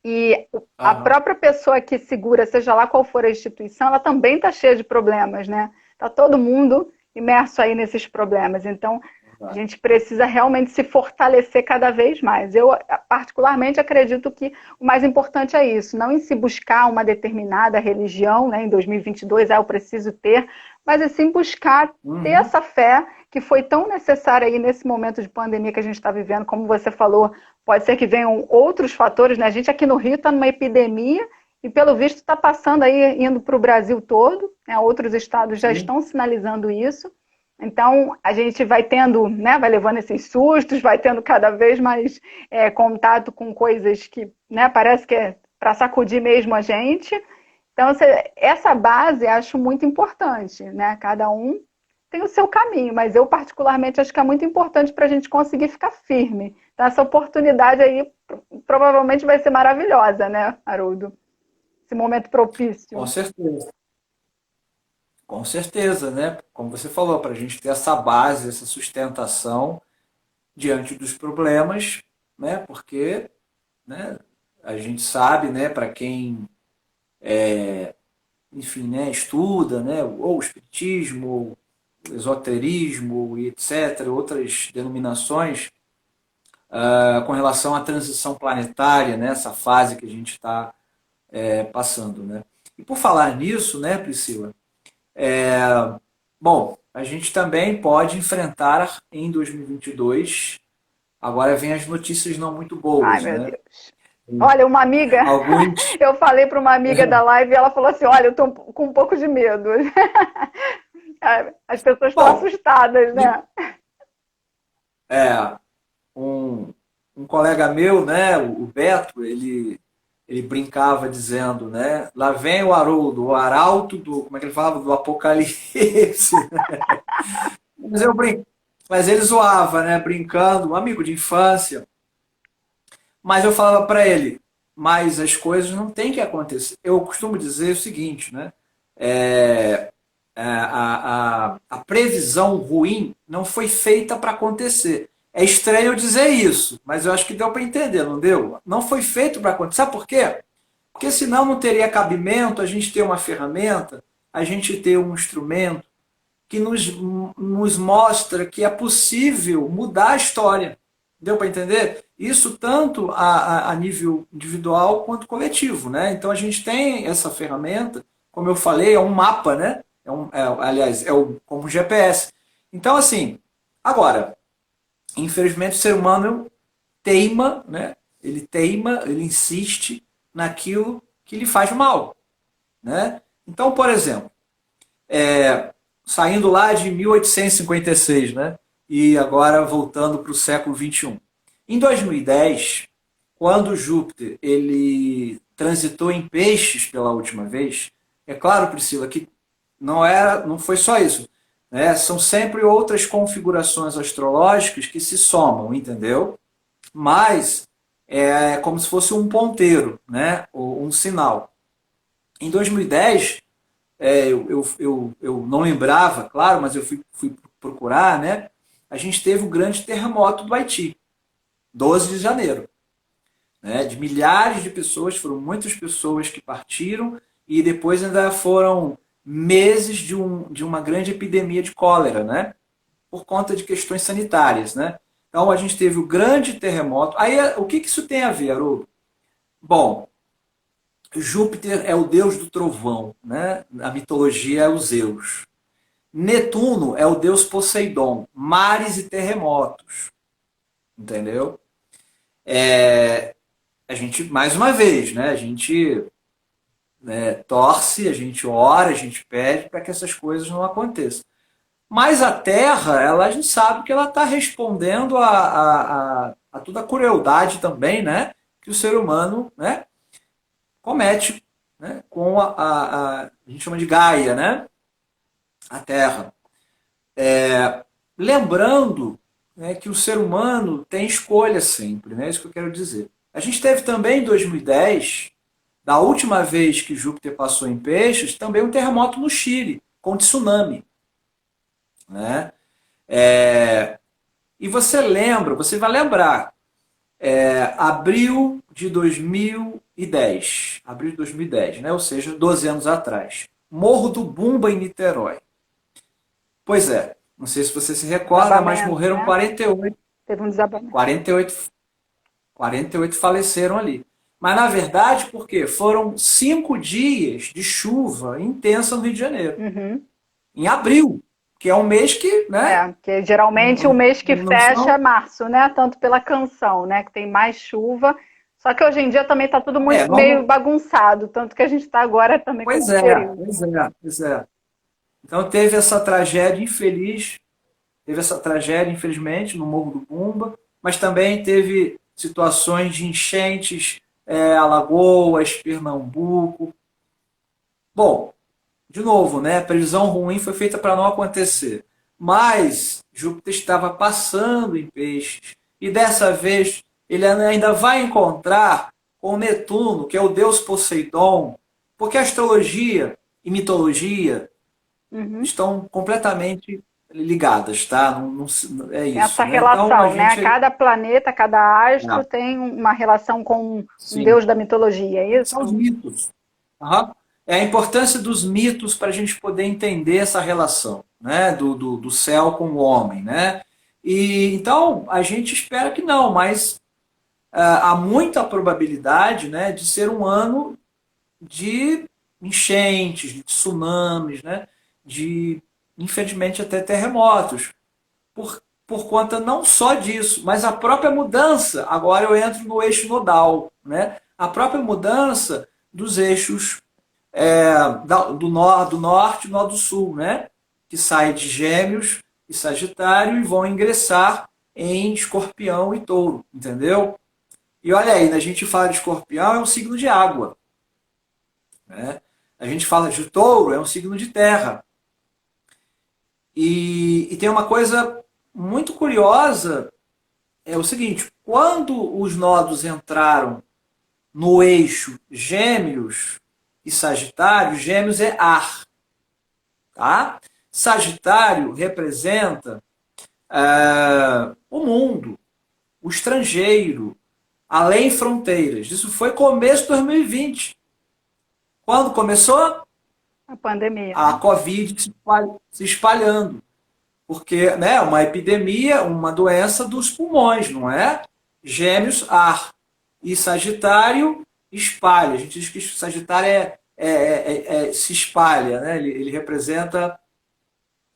E a Aham. própria pessoa que segura, seja lá qual for a instituição, ela também está cheia de problemas, né? Está todo mundo imerso aí nesses problemas. Então, a gente precisa realmente se fortalecer cada vez mais. Eu, particularmente, acredito que o mais importante é isso, não em se buscar uma determinada religião, né, em 2022, eu preciso ter, mas sim buscar ter Uhum. essa fé que foi tão necessária aí nesse momento de pandemia que a gente está vivendo, como você falou, pode ser que venham outros fatores, né? A gente aqui no Rio está numa epidemia e, pelo visto, está passando aí, indo para o Brasil todo, né? Outros estados já Sim. estão sinalizando isso. Então, a gente vai tendo, né, vai levando esses sustos, vai tendo cada vez mais contato com coisas que, né, parece que é para sacudir mesmo a gente. Então, essa base acho muito importante, né? Cada um tem o seu caminho, mas eu particularmente acho que é muito importante para a gente conseguir ficar firme. Então, essa oportunidade aí provavelmente vai ser maravilhosa, né, Haroldo? Esse momento Com propício. certeza. Com certeza, né? Como você falou, para a gente ter essa base, essa sustentação diante dos problemas, né? Porque, né, a gente sabe, né, para quem, enfim, né, estuda, né, ou o espiritismo, ou o esoterismo e etc, outras denominações, com relação à transição planetária, né, essa fase que a gente está passando. Né? E por falar nisso, né, Priscila, é, bom, a gente também pode enfrentar em 2022, agora vem as notícias não muito Ai, boas, meu né? Deus. Olha, uma amiga, Alguns. eu falei para uma amiga da live e ela falou assim: Olha, eu tô com um pouco de medo. As pessoas estão Bom, assustadas, e, né? é, um, um colega meu, né, o Beto, ele brincava dizendo, né, lá vem o Haroldo, o arauto do, como é que ele falava, do Apocalipse. Mas eu brin... mas ele zoava, né, brincando, um amigo de infância. Mas eu falava para ele, mas as coisas não têm que acontecer. Eu costumo dizer o seguinte, né, é, a previsão ruim não foi feita para acontecer. É estranho eu dizer isso, mas eu acho que deu para entender, não deu? Não foi feito para acontecer. Sabe por quê? Porque senão não teria cabimento a gente ter uma ferramenta, a gente ter um instrumento que nos mostra que é possível mudar a história. Deu para entender? Isso tanto a nível individual quanto coletivo. Né? Então a gente tem essa ferramenta, como eu falei, é um mapa, né? Aliás, como um GPS. Então, assim, agora, infelizmente o ser humano teima, né? Ele teima, ele insiste naquilo que lhe faz mal. Né? Então, por exemplo, saindo lá de 1856, né? E agora voltando para o século XXI. Em 2010, quando Júpiter ele transitou em Peixes pela última vez, é claro, Priscila, que não foi só isso. Né? São sempre outras configurações astrológicas que se somam, entendeu? Mas é como se fosse um ponteiro, né? Ou um sinal. Em 2010, eu não lembrava, claro, mas eu fui procurar, né? A gente teve o grande terremoto do Haiti, 12 de janeiro. Né? De milhares de pessoas, foram muitas pessoas que partiram e depois ainda foram meses de uma grande epidemia de cólera, né? Por conta de questões sanitárias. Né? Então a gente teve o grande terremoto. Aí o que isso tem a ver, Haroldo? Bom, Júpiter é o deus do trovão, né? A mitologia é os Zeus. Netuno é o deus Poseidon, mares e terremotos, entendeu? A gente, mais uma vez, né? A gente torce, a gente ora, a gente pede para que essas coisas não aconteçam. Mas a Terra, a gente sabe que ela está respondendo a toda a crueldade também, né? Que o ser humano, né, comete, né, com a gente chama de Gaia, né? A Terra. Lembrando, né, que o ser humano tem escolha sempre, né? É isso que eu quero dizer. A gente teve também em 2010, da última vez que Júpiter passou em Peixes, também um terremoto no Chile, com tsunami. Né? E você vai lembrar, abril de 2010, né? Ou seja, 12 anos atrás. Morro do Bumba, em Niterói. Pois é, não sei se você se recorda, mas Desabamento, morreram né? 48, Teve um desabamento. 48, 48 faleceram ali. Mas, na verdade, por quê? Foram 5 dias de chuva intensa no Rio de Janeiro. Uhum. Em abril, que é um mês que, né? Que geralmente o Não, mês que não fecha é são. março, né? Tanto pela canção, né? Que tem mais chuva. Só que hoje em dia também está tudo muito meio Normal, bagunçado, tanto que a gente está agora também com pois esse é, período. pois é, pois é. Então teve essa tragédia infeliz, teve essa tragédia, infelizmente, no Morro do Pumba, mas também teve situações de enchentes, Alagoas, Pernambuco. Bom, de novo, né? A previsão ruim foi feita para não acontecer. Mas Júpiter estava passando em Peixes. E dessa vez ele ainda vai encontrar com Netuno, que é o deus Poseidon, porque astrologia e mitologia Uhum. estão completamente ligadas, tá? É Tem essa isso, né? Então a relação, né? gente. Cada planeta, cada astro Ah, tem uma relação com um sim, deus da mitologia, é são os isso? mitos. Aham. É a importância dos mitos para a gente poder entender essa relação, né? Do céu com o homem, né? E então a gente espera que não, mas há muita probabilidade, né, de ser um ano de enchentes, de tsunamis, né, de, infelizmente, até terremotos, por conta não só disso, mas a própria mudança, agora eu entro no eixo nodal, né, a própria mudança dos eixos do norte e do sul, né, que sai de Gêmeos e Sagitário e vão ingressar em Escorpião e Touro, entendeu? E olha aí, a gente fala de Escorpião, é um signo de água, né? A gente fala de Touro, é um signo de terra. E tem uma coisa muito curiosa, é o seguinte, quando os nodos entraram no eixo Gêmeos e Sagitário, Gêmeos é ar, tá? Sagitário representa o mundo, o estrangeiro, além fronteiras. Isso foi começo de 2020. Quando começou? A pandemia, A né? Covid se espalhando. Porque, né, uma epidemia, uma doença dos pulmões, não é? Gêmeos, ar. E Sagitário, espalha. A gente diz que Sagitário se espalha, né? Ele representa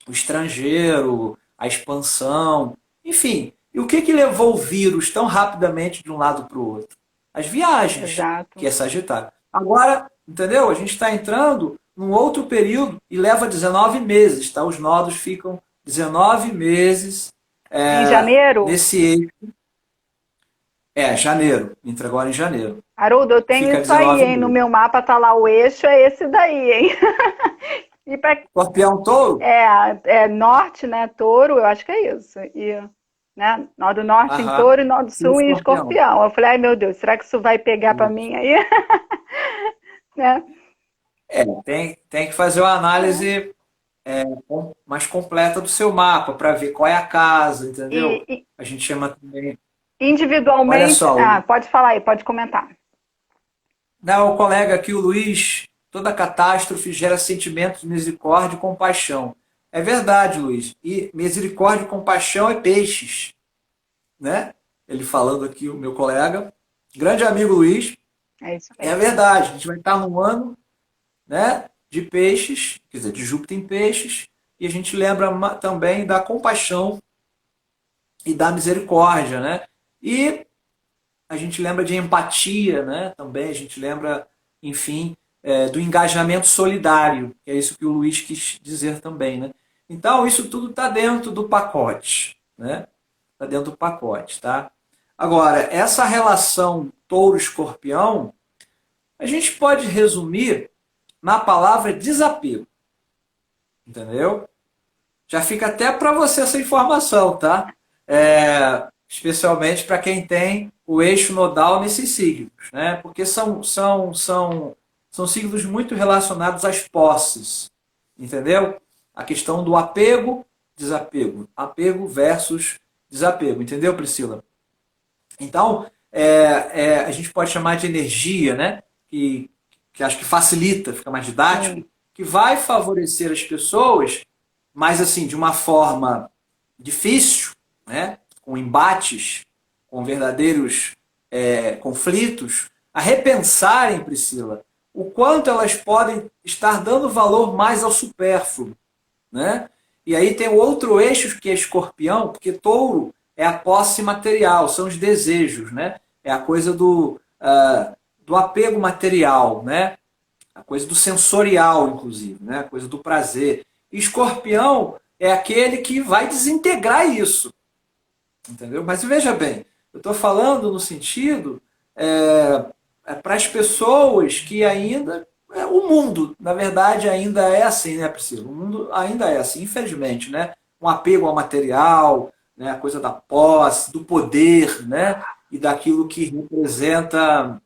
o estrangeiro, a expansão, enfim. E o que, que levou o vírus tão rapidamente de um lado para o outro? As viagens, que Exato. é Sagitário. Agora, entendeu? A gente está entrando num outro período e leva 19 meses, tá? Os nodos ficam 19 meses Em janeiro, nesse eixo. Janeiro. Entra agora em janeiro. Haroldo, eu tenho Fica isso aí, 19 hein? No meses. meu mapa tá lá o eixo, é esse daí, hein? E para Escorpião touro? norte, né? Touro, eu acho que é isso. E, né? Nó do norte em Aham. touro e nó do E o sul em escorpião? escorpião. Eu falei, ai meu Deus, será que isso vai pegar para Isso. mim aí? Né? Tem que fazer uma análise mais completa do seu mapa para ver qual é a casa, entendeu? E A gente chama também. Olha individualmente. só, Ah, pode falar aí, pode comentar. o colega aqui, o Luiz, toda catástrofe gera sentimentos de misericórdia e compaixão. É verdade, Luiz. E misericórdia e compaixão é peixes, né? Ele falando aqui, o meu colega, grande amigo Luiz, É isso é mesmo. verdade. A gente vai estar num ano, né, de peixes, quer dizer, de Júpiter em peixes, e a gente lembra também da compaixão e da misericórdia, né? E a gente lembra de empatia, né? Também a gente lembra, enfim, do engajamento solidário, que é isso que o Luiz quis dizer também, né? Então, isso tudo está dentro do pacote, né? Está dentro do pacote, tá? Agora, essa relação touro-escorpião, a gente pode resumir na palavra desapego, entendeu? Já fica até para você essa informação, tá? Especialmente para quem tem o eixo nodal nesses signos, né? Porque são signos muito relacionados às posses, entendeu? A questão do apego, desapego. Apego versus desapego, entendeu, Priscila? Então, a gente pode chamar de energia, né? Que acho que facilita, fica mais didático, Sim. que vai favorecer as pessoas, mas assim, de uma forma difícil, né? Com embates, com verdadeiros conflitos, a repensarem, Priscila, o quanto elas podem estar dando valor mais ao supérfluo, né? E aí tem o outro eixo que é escorpião, porque touro é a posse material, são os desejos, né? É a coisa do apego material, né? A coisa do sensorial, inclusive, né? A coisa do prazer. E escorpião é aquele que vai desintegrar isso, entendeu? Mas veja bem, eu estou falando no sentido para as pessoas que ainda. O mundo, na verdade, ainda é assim, né, Priscila? O mundo ainda é assim, infelizmente, né? Um apego ao material, né? A coisa da posse, do poder, né? E daquilo que representa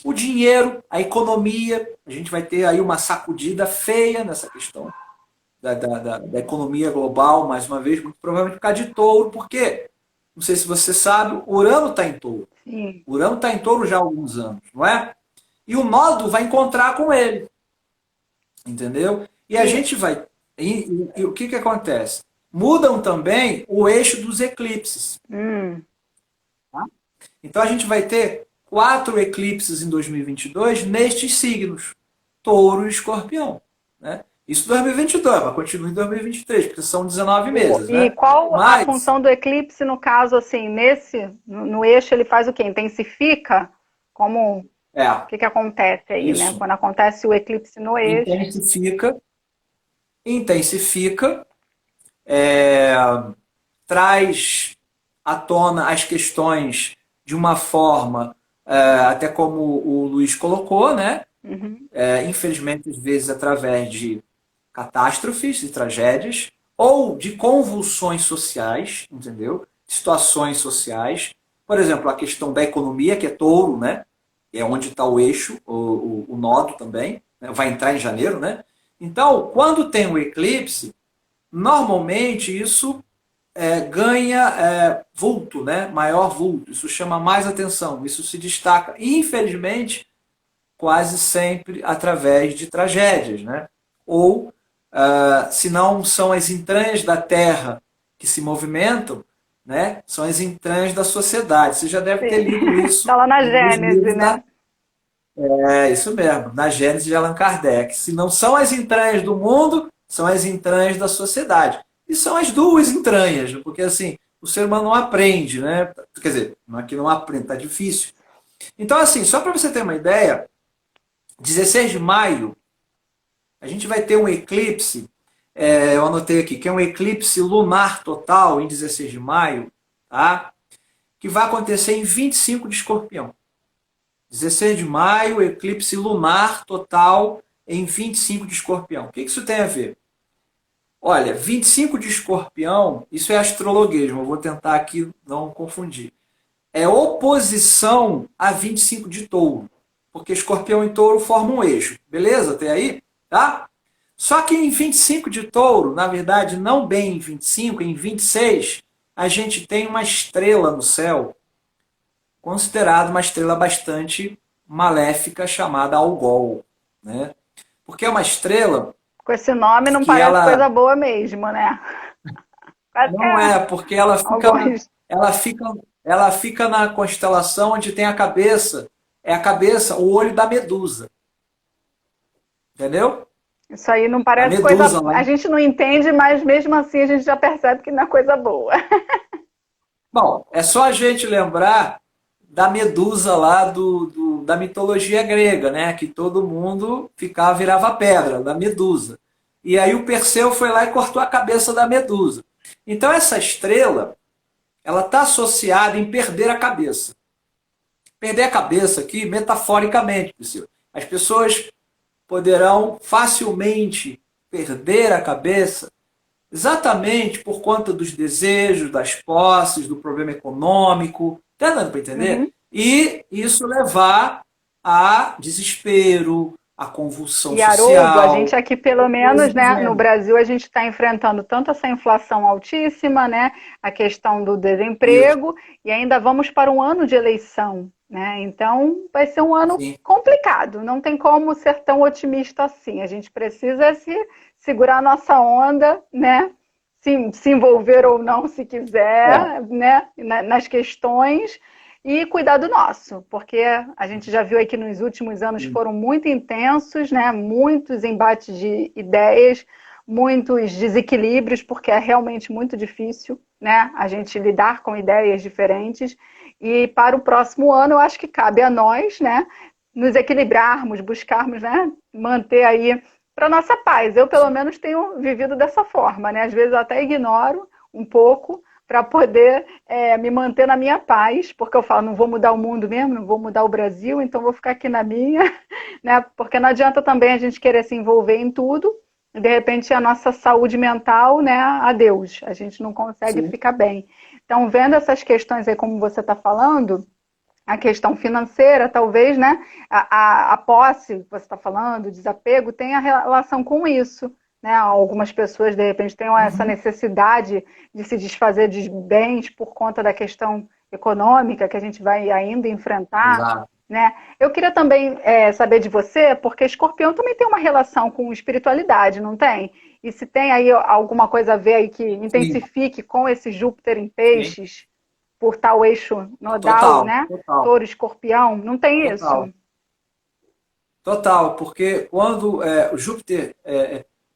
o dinheiro, a economia. A gente vai ter aí uma sacudida feia nessa questão da economia global, mais uma vez, muito provavelmente por causa de touro, porque, não sei se você sabe, Urano está em touro. Sim. Urano está em touro já há alguns anos, não é? E o nodo vai encontrar com ele, entendeu? E a E, gente vai. E o que acontece? mudam também o eixo dos eclipses. Hum. Tá? Então a gente vai ter 4 eclipses em 2022 nestes signos, Touro e Escorpião. Né? Isso em 2022, mas continua em 2023, porque são 19 meses. E Né? qual a Mas, função do eclipse, no caso, assim, no eixo, ele faz o quê? Intensifica? Como, o é, que acontece aí, né? isso. Quando acontece o eclipse no eixo. Intensifica, intensifica, é, traz à tona as questões de uma forma, até como o Luiz colocou, né? Uhum. Infelizmente, às vezes, através de catástrofes e tragédias, ou de convulsões sociais, entendeu? Situações sociais. Por exemplo, a questão da economia, que é touro, né? É onde está o eixo, o nodo também, né? Vai entrar em janeiro, né? Então, quando tem o eclipse, normalmente isso ganha vulto, né? Maior vulto. Isso chama mais atenção, isso se destaca. E, infelizmente, quase sempre através de tragédias, né? Ou, se não são as entranhas da Terra que se movimentam, né? São as entranhas da sociedade. Você já deve ter Sim. lido Tá isso lá na em um dos Gênese, livros né? da... É isso mesmo, na Gênese de Allan Kardec. Se não são as entranhas do mundo, são as entranhas da sociedade. E são as duas entranhas, porque assim, o ser humano não aprende, né? Quer dizer, não é que não aprende, tá difícil. Então, assim, só para você ter uma ideia, 16 de maio a gente vai ter um eclipse, eu anotei aqui, que é um eclipse lunar total em 16 de maio, tá? Que vai acontecer em 25 de Escorpião. 16 de maio, eclipse lunar total em 25 de Escorpião. O que isso tem a ver? Olha, 25 de Escorpião, isso é astrologuesmo, eu vou tentar aqui não confundir. É oposição a 25 de Touro, porque Escorpião e Touro formam um eixo, beleza? Até aí? Tá? Só que em 25 de Touro, na verdade, não bem em 25, em 26, a gente tem uma estrela no céu, considerada uma estrela bastante maléfica, chamada Algol. Né? Porque é uma estrela Com esse nome não que parece coisa ela boa mesmo, né? Parece que não é é, porque ela fica, alguns. ela fica, ela fica na constelação onde tem a cabeça, é a cabeça, o olho da Medusa. Entendeu? Isso aí não A parece coisa. Medusa lá. A gente não entende, mas mesmo assim a gente já percebe que não é coisa boa. Bom, é só a gente lembrar da Medusa lá da mitologia grega, né? Que todo mundo virava pedra, da Medusa. E aí o Perseu foi lá e cortou a cabeça da Medusa. Então essa estrela, ela está associada em perder a cabeça. Perder a cabeça aqui, metaforicamente, Perseu. As pessoas poderão facilmente perder a cabeça exatamente por conta dos desejos, das posses, do problema econômico. Está dando para entender? Uhum. E isso levar a desespero, a convulsão E Haroldo, a gente social, aqui, pelo coisas menos, do né, no gênero. Brasil, a gente está enfrentando tanto essa inflação altíssima, né, a questão do Isso, desemprego, e ainda vamos para um ano de eleição, né? Então, vai ser um ano sim. complicado. Não tem como ser tão otimista assim. A gente precisa segurar a nossa onda, né? Se envolver ou não, se É, quiser, né, nas questões e cuidar do nosso, porque a gente já viu aqui nos últimos anos sim, foram muito intensos, né? Muitos embates de ideias, muitos desequilíbrios, porque é realmente muito difícil, né? A gente lidar com ideias diferentes. E para o próximo ano, eu acho que cabe a nós, né? Nos equilibrarmos, buscarmos, né? Manter aí para nossa paz. Eu, pelo sim. menos, tenho vivido dessa forma, né? Às vezes eu até ignoro um pouco para poder me manter na minha paz, porque eu falo, não vou mudar o mundo mesmo, não vou mudar o Brasil, então vou ficar aqui na minha, né? Porque não adianta também a gente querer se envolver em tudo, e de repente a nossa saúde mental, né, adeus, a gente não consegue Sim. ficar bem. Então, vendo essas questões aí, como você está falando, a questão financeira, talvez, né? A posse que você está falando, o desapego, tem a relação com isso. Né? Algumas pessoas, de repente, têm essa Uhum. necessidade de se desfazer de bens por conta da questão econômica que a gente vai ainda enfrentar. Exato. Né? Eu queria também saber de você, porque Escorpião também tem uma relação com espiritualidade, não tem? E se tem aí alguma coisa a ver aí que Sim, intensifique com esse Júpiter em sim. peixes, por tal o eixo nodal, Total, né? total, Touro, escorpião, não tem total. isso? Total, porque quando o Júpiter,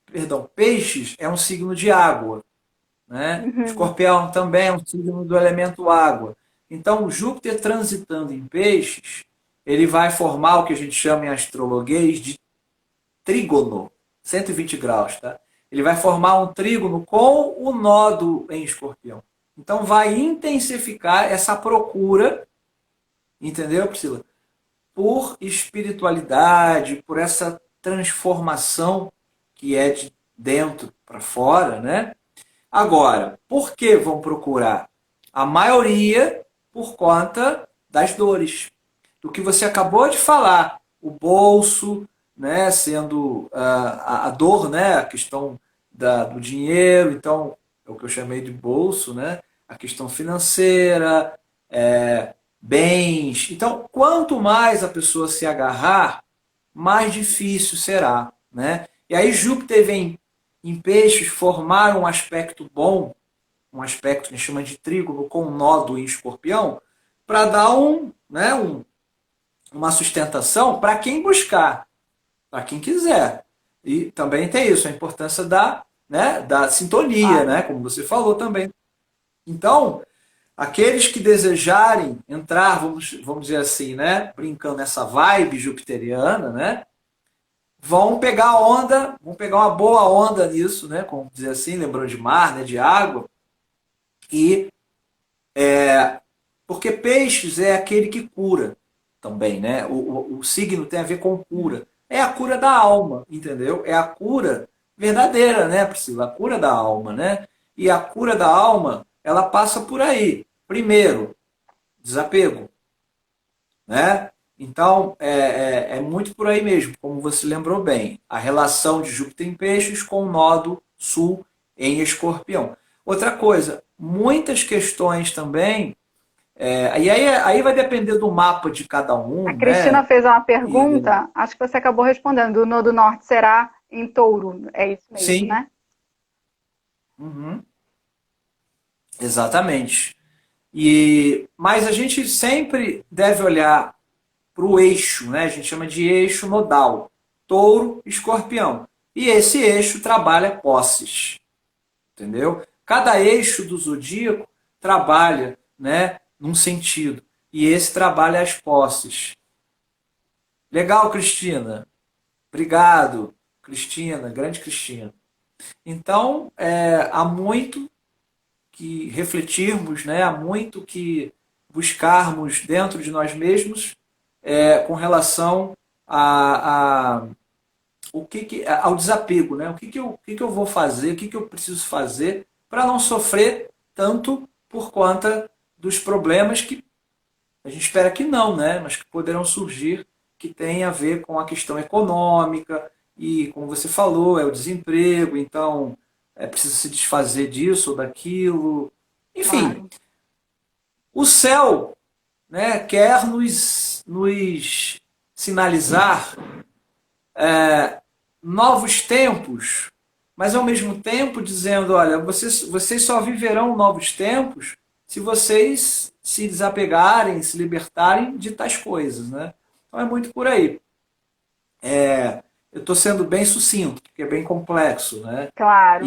perdão, peixes é um signo de água, né? Uhum. Escorpião também é um signo do elemento água. Então, o Júpiter transitando em peixes, ele vai formar o que a gente chama em astrologuês de trígono, 120 graus, tá? Ele vai formar um trígono com o nodo em escorpião. Então, vai intensificar essa procura, entendeu, Priscila? Por espiritualidade, por essa transformação que é de dentro para fora, né? Agora, por que vão procurar? A maioria por conta das dores. Do que você acabou de falar, o bolso, né, sendo a dor, né, a questão do dinheiro, então é o que eu chamei de bolso, né, a questão financeira, bens. Então, quanto mais a pessoa se agarrar, mais difícil será, né? E aí Júpiter vem em peixes formar um aspecto bom, um aspecto que a gente chama de trígono com um nódo em escorpião, para dar uma sustentação para quem buscar, para quem quiser. E também tem isso, a importância da sintonia, Claro. né? Como você falou também. Então, aqueles que desejarem entrar, vamos dizer assim, né? Brincando nessa vibe jupiteriana, né? Vão pegar uma boa onda nisso, né? Como dizer assim, lembrando de mar, né? De água. E porque peixes é aquele que cura também, né? O signo tem a ver com cura. É a cura da alma, entendeu? É a cura verdadeira, né, Priscila? A cura da alma, né? E a cura da alma, ela passa por aí. Primeiro, desapego, né? Então, é muito por aí mesmo, como você lembrou bem. A relação de Júpiter em peixes com o nodo sul em escorpião. Outra coisa, muitas questões também e aí vai depender do mapa de cada A um, Cristina né? fez uma E, pergunta, acho que você acabou respondendo. O Nodo Norte será em Touro, é isso mesmo, sim, né? uhum, exatamente. Mas a gente sempre deve olhar para o eixo, né? A gente chama de eixo nodal, touro, escorpião. E esse eixo trabalha posses, entendeu? Cada eixo do zodíaco trabalha, né, num sentido. E esse trabalha as posses. Legal, Cristina. Obrigado, Cristina, grande Cristina. Então, há muito que refletirmos, né? Há muito que buscarmos dentro de nós mesmos com relação a ao desapego, né? O que eu vou fazer, o que eu preciso fazer para não sofrer tanto por conta dos problemas que a gente espera que não, né? Mas que poderão surgir, que tem a ver com a questão econômica e, como você falou, é o desemprego, então é preciso se desfazer disso ou daquilo. Enfim, Claro. o céu, né, quer nos sinalizar novos tempos, mas ao mesmo tempo dizendo, olha, vocês só viverão novos tempos se vocês se desapegarem, se libertarem de tais coisas, né? Então é muito por aí. Eu estou sendo bem sucinto, porque é bem complexo, né? Claro.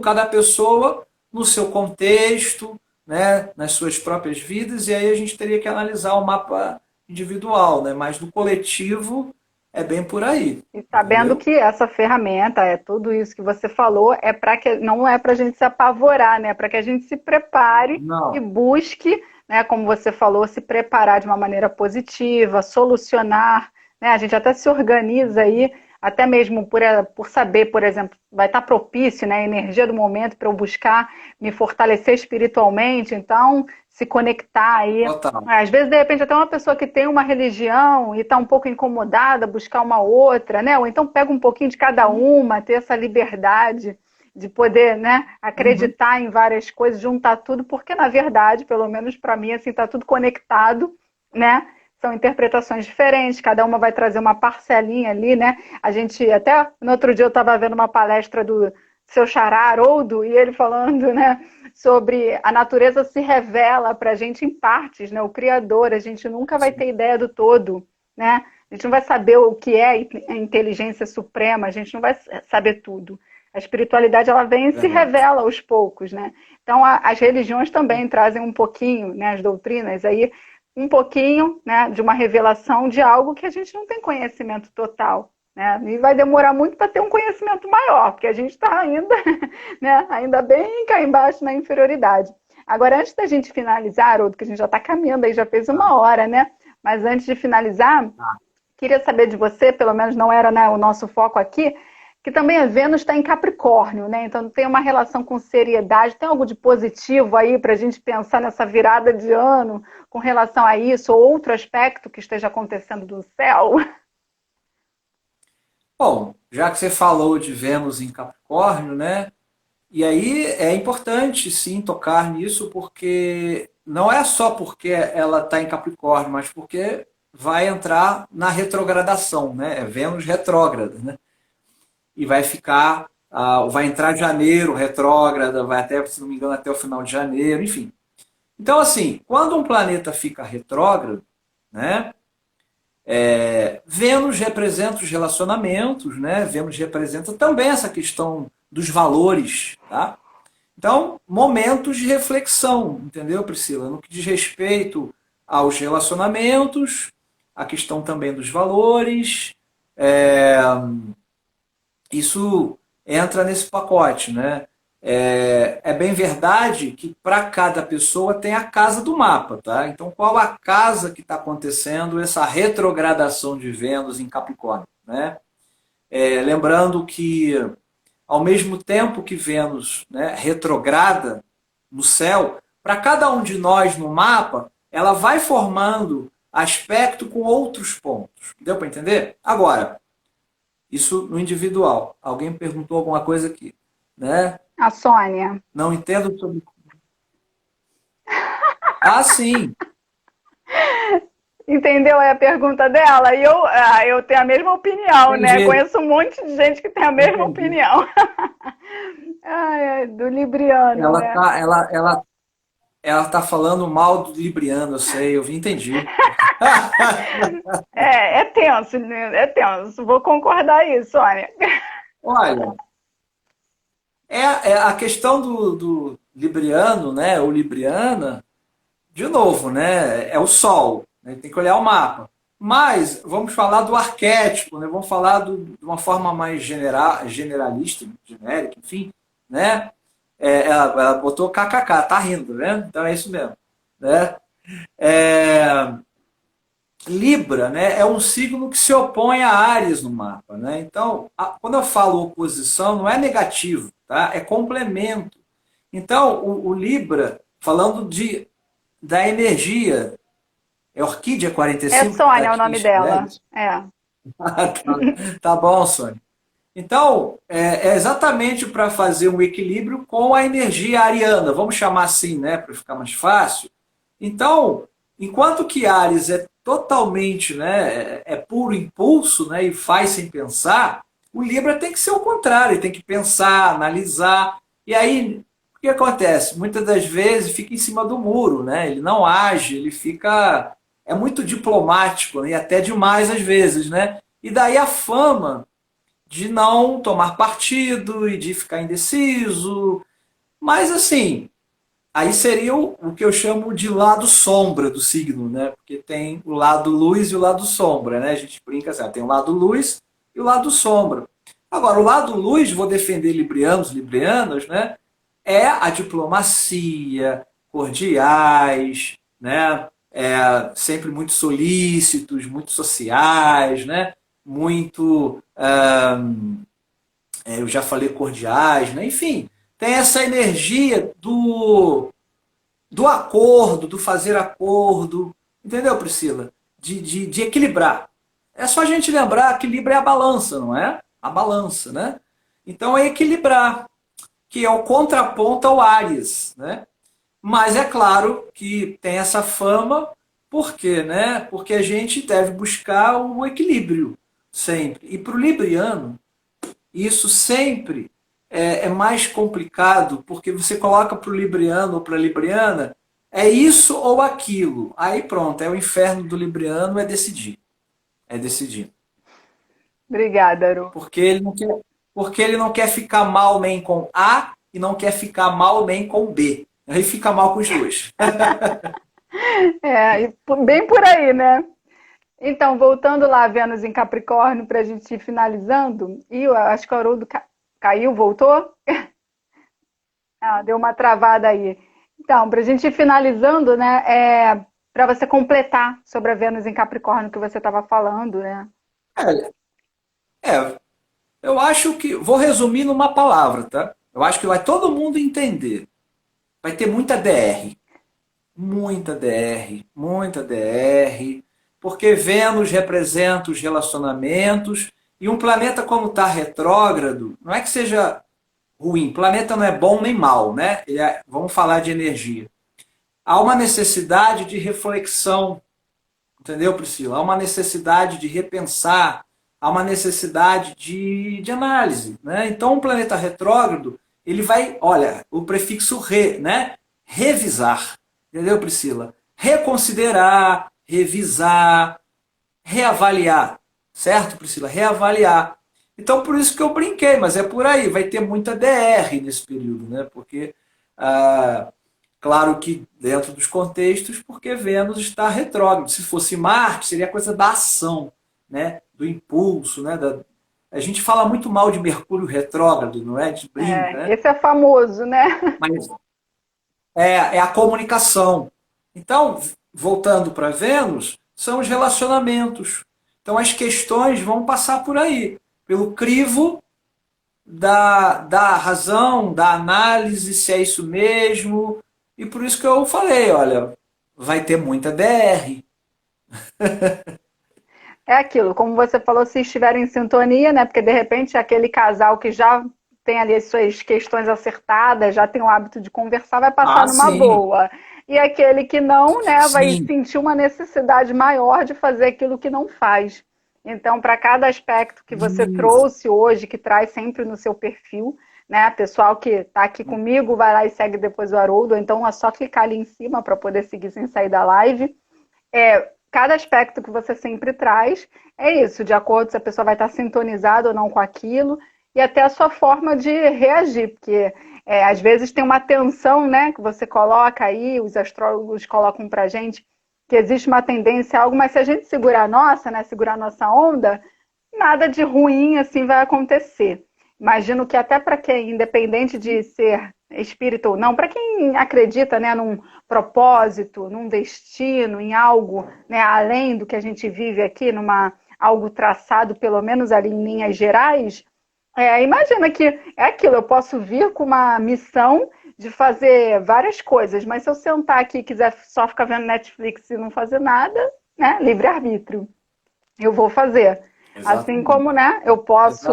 Cada pessoa no seu contexto, né, nas suas próprias vidas, e aí a gente teria que analisar o mapa individual, né? Mas no coletivo é bem por aí, E sabendo entendeu? que essa ferramenta, tudo isso que você falou, é para que não é para a gente se apavorar, né? É para que a gente se prepare e Não. busque, né? Como você falou, se preparar de uma maneira positiva, solucionar, né? A gente até se organiza aí, até mesmo por saber, por exemplo, vai estar propício, né? A energia do momento para eu buscar me fortalecer espiritualmente, então se conectar aí. Total. Às vezes, de repente, até uma pessoa que tem uma religião e está um pouco incomodada, buscar uma outra, né? Ou então pega um pouquinho de cada uma, ter essa liberdade de poder, né, Uhum. acreditar em várias coisas, juntar tudo, porque na verdade, pelo menos para mim, assim, está tudo conectado, né? são interpretações diferentes, cada uma vai trazer uma parcelinha ali, né? A gente, até no outro dia eu estava vendo uma palestra do seu xará Haroldo, e ele falando, né, sobre a natureza se revela para a gente em partes, né? O Criador, a gente nunca vai ter ideia do todo, né? A gente não vai saber o que é a inteligência suprema, a gente não vai saber tudo. A espiritualidade, ela vem e se Verdade. revela aos poucos, né? Então, as religiões também trazem um pouquinho, né, as doutrinas aí, um pouquinho, né, de uma revelação de algo que a gente não tem conhecimento total, né? E vai demorar muito para ter um conhecimento maior, porque a gente está ainda, né, ainda bem cá embaixo na inferioridade. Agora, antes da gente finalizar, Haroldo, que a gente já está caminhando aí, já fez Tá, 1 hora, né? Mas antes de finalizar, tá. queria saber de você, pelo menos não era, né, o nosso foco aqui, que também a Vênus está em Capricórnio, né? Então tem uma relação com seriedade. Tem algo de positivo aí para a gente pensar nessa virada de ano com relação a isso, ou outro aspecto que esteja acontecendo do céu? Bom, já que você falou de Vênus em Capricórnio, né? E aí é importante sim tocar nisso, porque não é só porque ela está em Capricórnio, mas porque vai entrar na retrogradação, né? É Vênus retrógrada, né? E vai ficar, vai entrar em janeiro retrógrada, vai até, se não me engano, até o final de janeiro, enfim. Então, assim, quando um planeta fica retrógrado, né? Vênus representa os relacionamentos, né? Vênus representa também essa questão dos valores, tá? Então, momentos de reflexão, entendeu, Priscila? No que diz respeito aos relacionamentos, a questão também dos valores, é, isso entra nesse pacote, né? É bem verdade que para cada pessoa tem a casa do mapa, tá? Então, qual a casa que está acontecendo essa retrogradação de Vênus em Capricórnio, né? Lembrando que, ao mesmo tempo que Vênus, né, retrograda no céu, para cada um de nós no mapa, ela vai formando aspecto com outros pontos. Deu para entender? Agora, isso no individual. Alguém perguntou alguma coisa aqui, né? A Sônia. Não entendo sobre. Ah, sim. Entendeu a pergunta dela? E eu tenho a mesma opinião, né? Entendi. Conheço um monte de gente que tem a mesma Entendi. opinião. Ai, do Libriano, Ela né? tá, ela tá falando mal do Libriano, eu sei, eu entendi. É tenso, né? É tenso. Vou concordar aí, Sônia. Olha, é a questão do Libriano, né? Ou Libriana, de novo, né? É o Sol, né? Tem que olhar o mapa. Mas vamos falar do arquétipo, né? Vamos falar de uma forma mais generalista, genérica, enfim, né? Ela botou kkk, tá rindo, né? Então é isso mesmo, né? É, Libra, né, é um signo que se opõe a Áries no mapa, né? Então, quando eu falo oposição, não é negativo, tá? É complemento. Então, o Libra, falando da energia, é Orquídea É 45 que está Sônia o aqui, nome dela. Stileres? É. Tá bom, Sônia. Então, é exatamente para fazer um equilíbrio com a energia ariana, vamos chamar assim, né, para ficar mais fácil. Então, enquanto que Ares é totalmente, né, é puro impulso, né, e faz sem pensar, o Libra tem que ser o contrário, ele tem que pensar, analisar. E aí, o que acontece? Muitas das vezes fica em cima do muro, né? Ele não age, ele fica é muito diplomático, né, e até demais às vezes, né? E daí a fama de não tomar partido e de ficar indeciso. Mas assim, aí seria o que eu chamo de lado sombra do signo, né? Porque tem o lado luz e o lado sombra, né? A gente brinca assim, tem o lado luz e o lado sombra. Agora, o lado luz, vou defender librianos, librianas, né? É a diplomacia, cordiais, né? Sempre muito solícitos, muito sociais, né? Muito, eu já falei cordiais, né? Enfim, tem essa energia do acordo, do fazer acordo, entendeu, Priscila? De equilibrar. É só a gente lembrar que Libra é a balança, não é? A balança, né? Então é equilibrar, que é o contraponto ao Áries, né? Mas é claro que tem essa fama Por quê? Né? Porque a gente deve buscar o equilíbrio sempre. E para o libriano, isso sempre é mais complicado, porque você coloca para o libriano ou para a libriana, é isso ou aquilo. Aí pronto, é o inferno do libriano, é decidir. É decidir. Obrigada, Aru. Porque ele não quer ficar mal nem com A e não quer ficar mal nem com B. Aí fica mal com os dois. Bem por aí, né? Então, voltando lá, Vênus em Capricórnio, para a gente ir finalizando. E eu acho que o Haroldo caiu, voltou? Ah, deu uma travada aí. Então, para a gente ir finalizando, né? Para você completar sobre a Vênus em Capricórnio que você estava falando, né? É, eu acho que. Vou resumir numa palavra, tá? Eu acho que vai todo mundo entender. Vai ter muita DR. Muita DR. Muita DR. Porque Vênus representa os relacionamentos. E um planeta como está retrógrado, não é que seja ruim. Planeta não é bom nem mal, né? Vamos falar de energia. Há uma necessidade de reflexão, entendeu, Priscila? Há uma necessidade de repensar, há uma necessidade de análise, né? Então, um planeta retrógrado, ele vai, olha, o prefixo re, né? Revisar, entendeu, Priscila? Reconsiderar, revisar, reavaliar, certo, Priscila? Reavaliar. Então, por isso que eu brinquei, mas é por aí, vai ter muita DR nesse período, né? Porque, ah, claro que dentro dos contextos, porque Vênus está retrógrado. Se fosse Marte, seria coisa da ação, né? Do impulso, né? A gente fala muito mal de Mercúrio retrógrado, não é? De brinca, né? Esse é famoso, né? Mas é a comunicação. Então, voltando para Vênus, são os relacionamentos. Então, as questões vão passar por aí, pelo crivo da razão, da análise, se é isso mesmo. E por isso que eu falei, olha, vai ter muita DR. É aquilo, como você falou, se estiverem em sintonia, né? Porque de repente aquele casal que já tem ali as suas questões acertadas, já tem o hábito de conversar, vai passar Ah, numa sim, boa. E aquele que não, né, vai sim. sentir uma necessidade maior de fazer aquilo que não faz. Então, para cada aspecto que você Isso. trouxe hoje, que traz sempre no seu perfil, né? Pessoal que está aqui comigo, vai lá e segue depois o Haroldo, então é só clicar ali em cima para poder seguir sem sair da live. Cada aspecto que você sempre traz é isso, de acordo se a pessoa vai estar sintonizada ou não com aquilo, e até a sua forma de reagir, porque às vezes tem uma tensão, né, que você coloca aí, os astrólogos colocam pra gente, que existe uma tendência a algo, mas se a gente segurar a nossa, né, segurar a nossa onda, nada de ruim assim vai acontecer. Imagino que até para quem, independente de ser espírito ou não, para quem acredita, né, num propósito, num destino, em algo, né, além do que a gente vive aqui, numa algo traçado, pelo menos ali em linhas gerais, imagina que é aquilo, eu posso vir com uma missão de fazer várias coisas, mas se eu sentar aqui e quiser só ficar vendo Netflix e não fazer nada, né, livre-arbítrio, eu vou fazer. Assim como, Exatamente. né, eu posso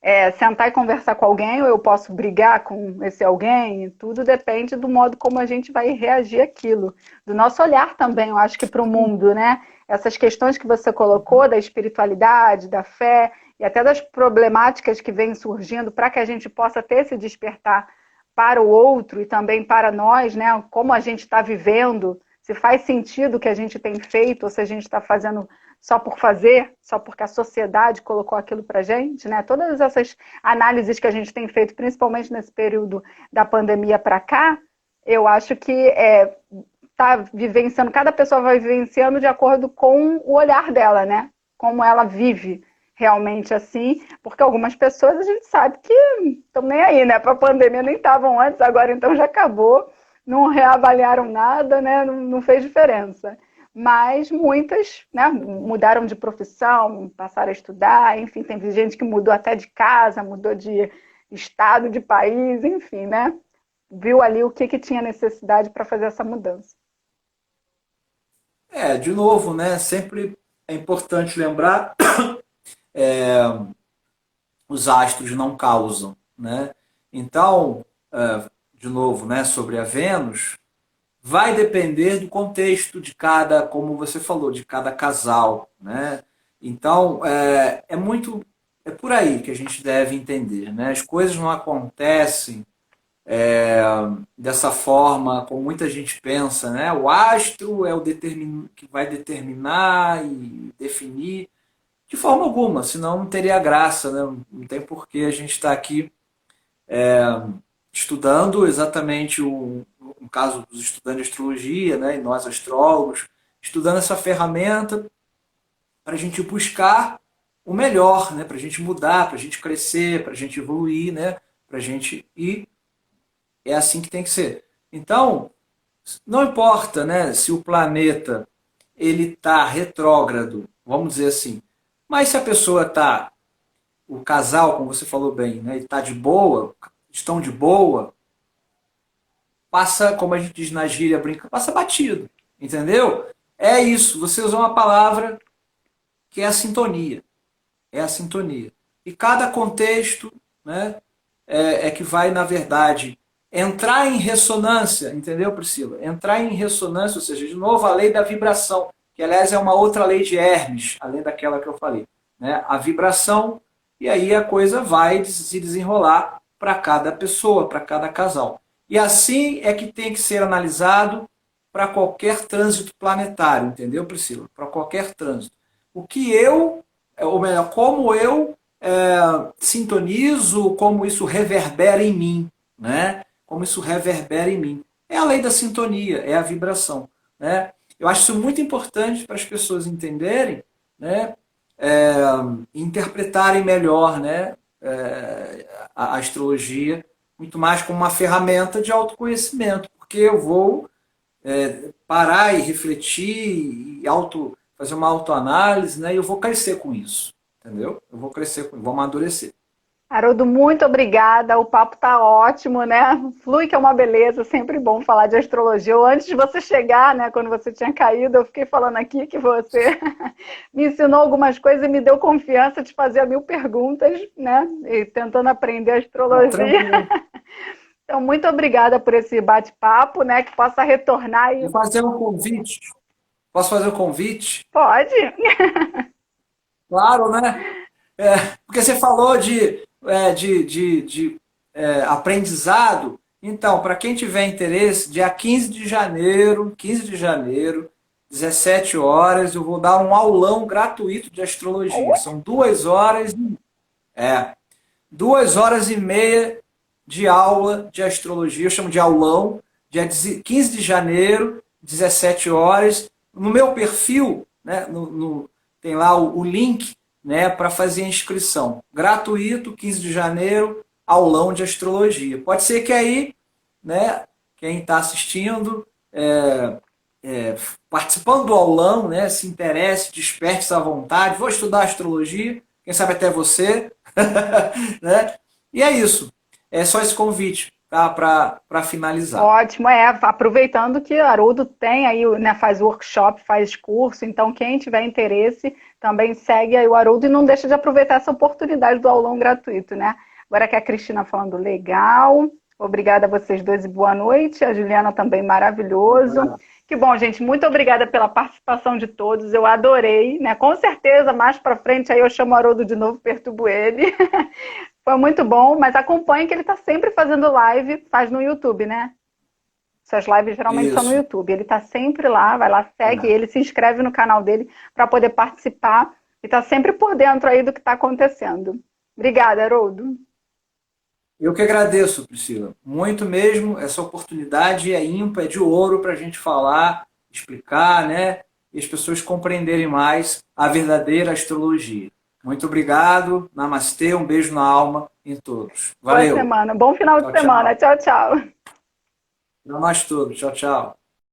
Exatamente. sentar e conversar com alguém, ou eu posso brigar com esse alguém, tudo depende do modo como a gente vai reagir àquilo. Do nosso olhar também, eu acho que para o mundo, né? Essas questões que você colocou da espiritualidade, da fé e até das problemáticas que vêm surgindo para que a gente possa ter esse despertar para o outro e também para nós, né? Como a gente está vivendo, se faz sentido o que a gente tem feito, ou se a gente está fazendo só por fazer, só porque a sociedade colocou aquilo para a gente, né? Todas essas análises que a gente tem feito, principalmente nesse período da pandemia para cá, eu acho que está vivenciando, cada pessoa vai vivenciando de acordo com o olhar dela, né? Como ela vive realmente assim, porque algumas pessoas a gente sabe que estão nem aí, né? Para a pandemia nem estavam antes, agora então já acabou, não reavaliaram nada, né? Não fez diferença. Mas muitas, né, mudaram de profissão, passaram a estudar, enfim, tem gente que mudou até de casa, mudou de estado, de país, enfim, né? Viu ali o que tinha necessidade para fazer essa mudança. De novo, né? Sempre é importante lembrar, os astros não causam, né? Então, de novo, né? Sobre a Vênus, vai depender do contexto de cada, como você falou, de cada casal, né? Então, é por aí que a gente deve entender, né? As coisas não acontecem dessa forma, como muita gente pensa, né? O astro é o que vai determinar e definir. De forma alguma, senão não teria graça, né? Não tem porquê a gente estar aqui estudando exatamente no caso dos estudantes de astrologia, né? E nós astrólogos, estudando essa ferramenta para a gente buscar o melhor, né? Para a gente mudar, para a gente crescer, para a gente evoluir, né? Para a gente ir. É assim que tem que ser. Então, não importa, né, se o planeta ele está retrógrado, vamos dizer assim, mas se a pessoa está, o casal, como você falou bem, né, está de boa, estão de boa, passa, como a gente diz na gíria, brinca, passa batido, entendeu? É isso, você usou uma palavra que é a sintonia, é a sintonia. E cada contexto, né, é que vai, na verdade, entrar em ressonância, entendeu, Priscila? Entrar em ressonância, ou seja, de novo, a lei da vibração, que aliás é uma outra lei de Hermes, além daquela que eu falei. Né? A vibração, e aí a coisa vai se desenrolar para cada pessoa, para cada casal. E assim é que tem que ser analisado para qualquer trânsito planetário, entendeu, Priscila? Para qualquer trânsito. O que eu, ou melhor, como eu sintonizo, como isso reverbera em mim, né? Como isso reverbera em mim. É a lei da sintonia, é a vibração, né? Eu acho isso muito importante para as pessoas entenderem, né? É, interpretarem melhor, né? A astrologia, muito mais como uma ferramenta de autoconhecimento, porque eu vou parar e refletir e fazer uma autoanálise, né? E eu vou crescer com isso, entendeu? Eu vou crescer com isso, vou amadurecer. Haroldo, muito obrigada. O papo tá ótimo, né? Flui que é uma beleza, sempre bom falar de astrologia. Antes de você chegar, né, quando você tinha caído, eu fiquei falando aqui que você me ensinou algumas coisas e me deu confiança de fazer 1000 perguntas, né? E tentando aprender Não, astrologia. tranquilo. Então, muito obrigada por esse bate-papo, né? Que possa retornar aí. E fazer um convite. Posso fazer um convite? Pode. Claro, né? Porque você falou de aprendizado. Então, para quem tiver interesse, dia 15 de janeiro, 17 horas, eu vou dar um aulão gratuito de astrologia. São 2 horas, 2 horas e meia de aula de astrologia. Eu chamo de aulão, dia 15 de janeiro, 17 horas. No meu perfil, né, tem lá o link, né, para fazer a inscrição. Gratuito, 15 de janeiro, aulão de astrologia. Pode ser que aí, né, quem está assistindo, participando do aulão, né, se interesse, desperte essa vontade, vou estudar astrologia, quem sabe até você. Né? E é isso. É só esse convite, tá, para finalizar. Ótimo, aproveitando que o Haroldo tem aí, né, faz workshop, faz curso, então quem tiver interesse também segue aí o Haroldo e não deixa de aproveitar essa oportunidade do aulão gratuito, né? Agora que a Cristina falando legal, obrigada a vocês dois e boa noite, a Juliana também maravilhoso. Que bom, gente, muito obrigada pela participação de todos, eu adorei, né? Com certeza, mais para frente aí eu chamo o Haroldo de novo, perturbo ele. Foi muito bom, mas acompanhe que ele está sempre fazendo live, faz no YouTube, né? Suas lives geralmente são no Isso. YouTube. Ele está sempre lá, vai lá, segue ele, se inscreve no canal dele para poder participar e está sempre por dentro aí do que está acontecendo. Obrigada, Haroldo. Eu que agradeço, Priscila. Muito mesmo. Essa oportunidade é ímpar, é de ouro para a gente falar, explicar, né? E as pessoas compreenderem mais a verdadeira astrologia. Muito obrigado. Namastê, um beijo na alma em todos. Boa Valeu. semana, bom final de Tchau, semana. tchau. Tchau, tchau. Para nós todos. Tchau, tchau.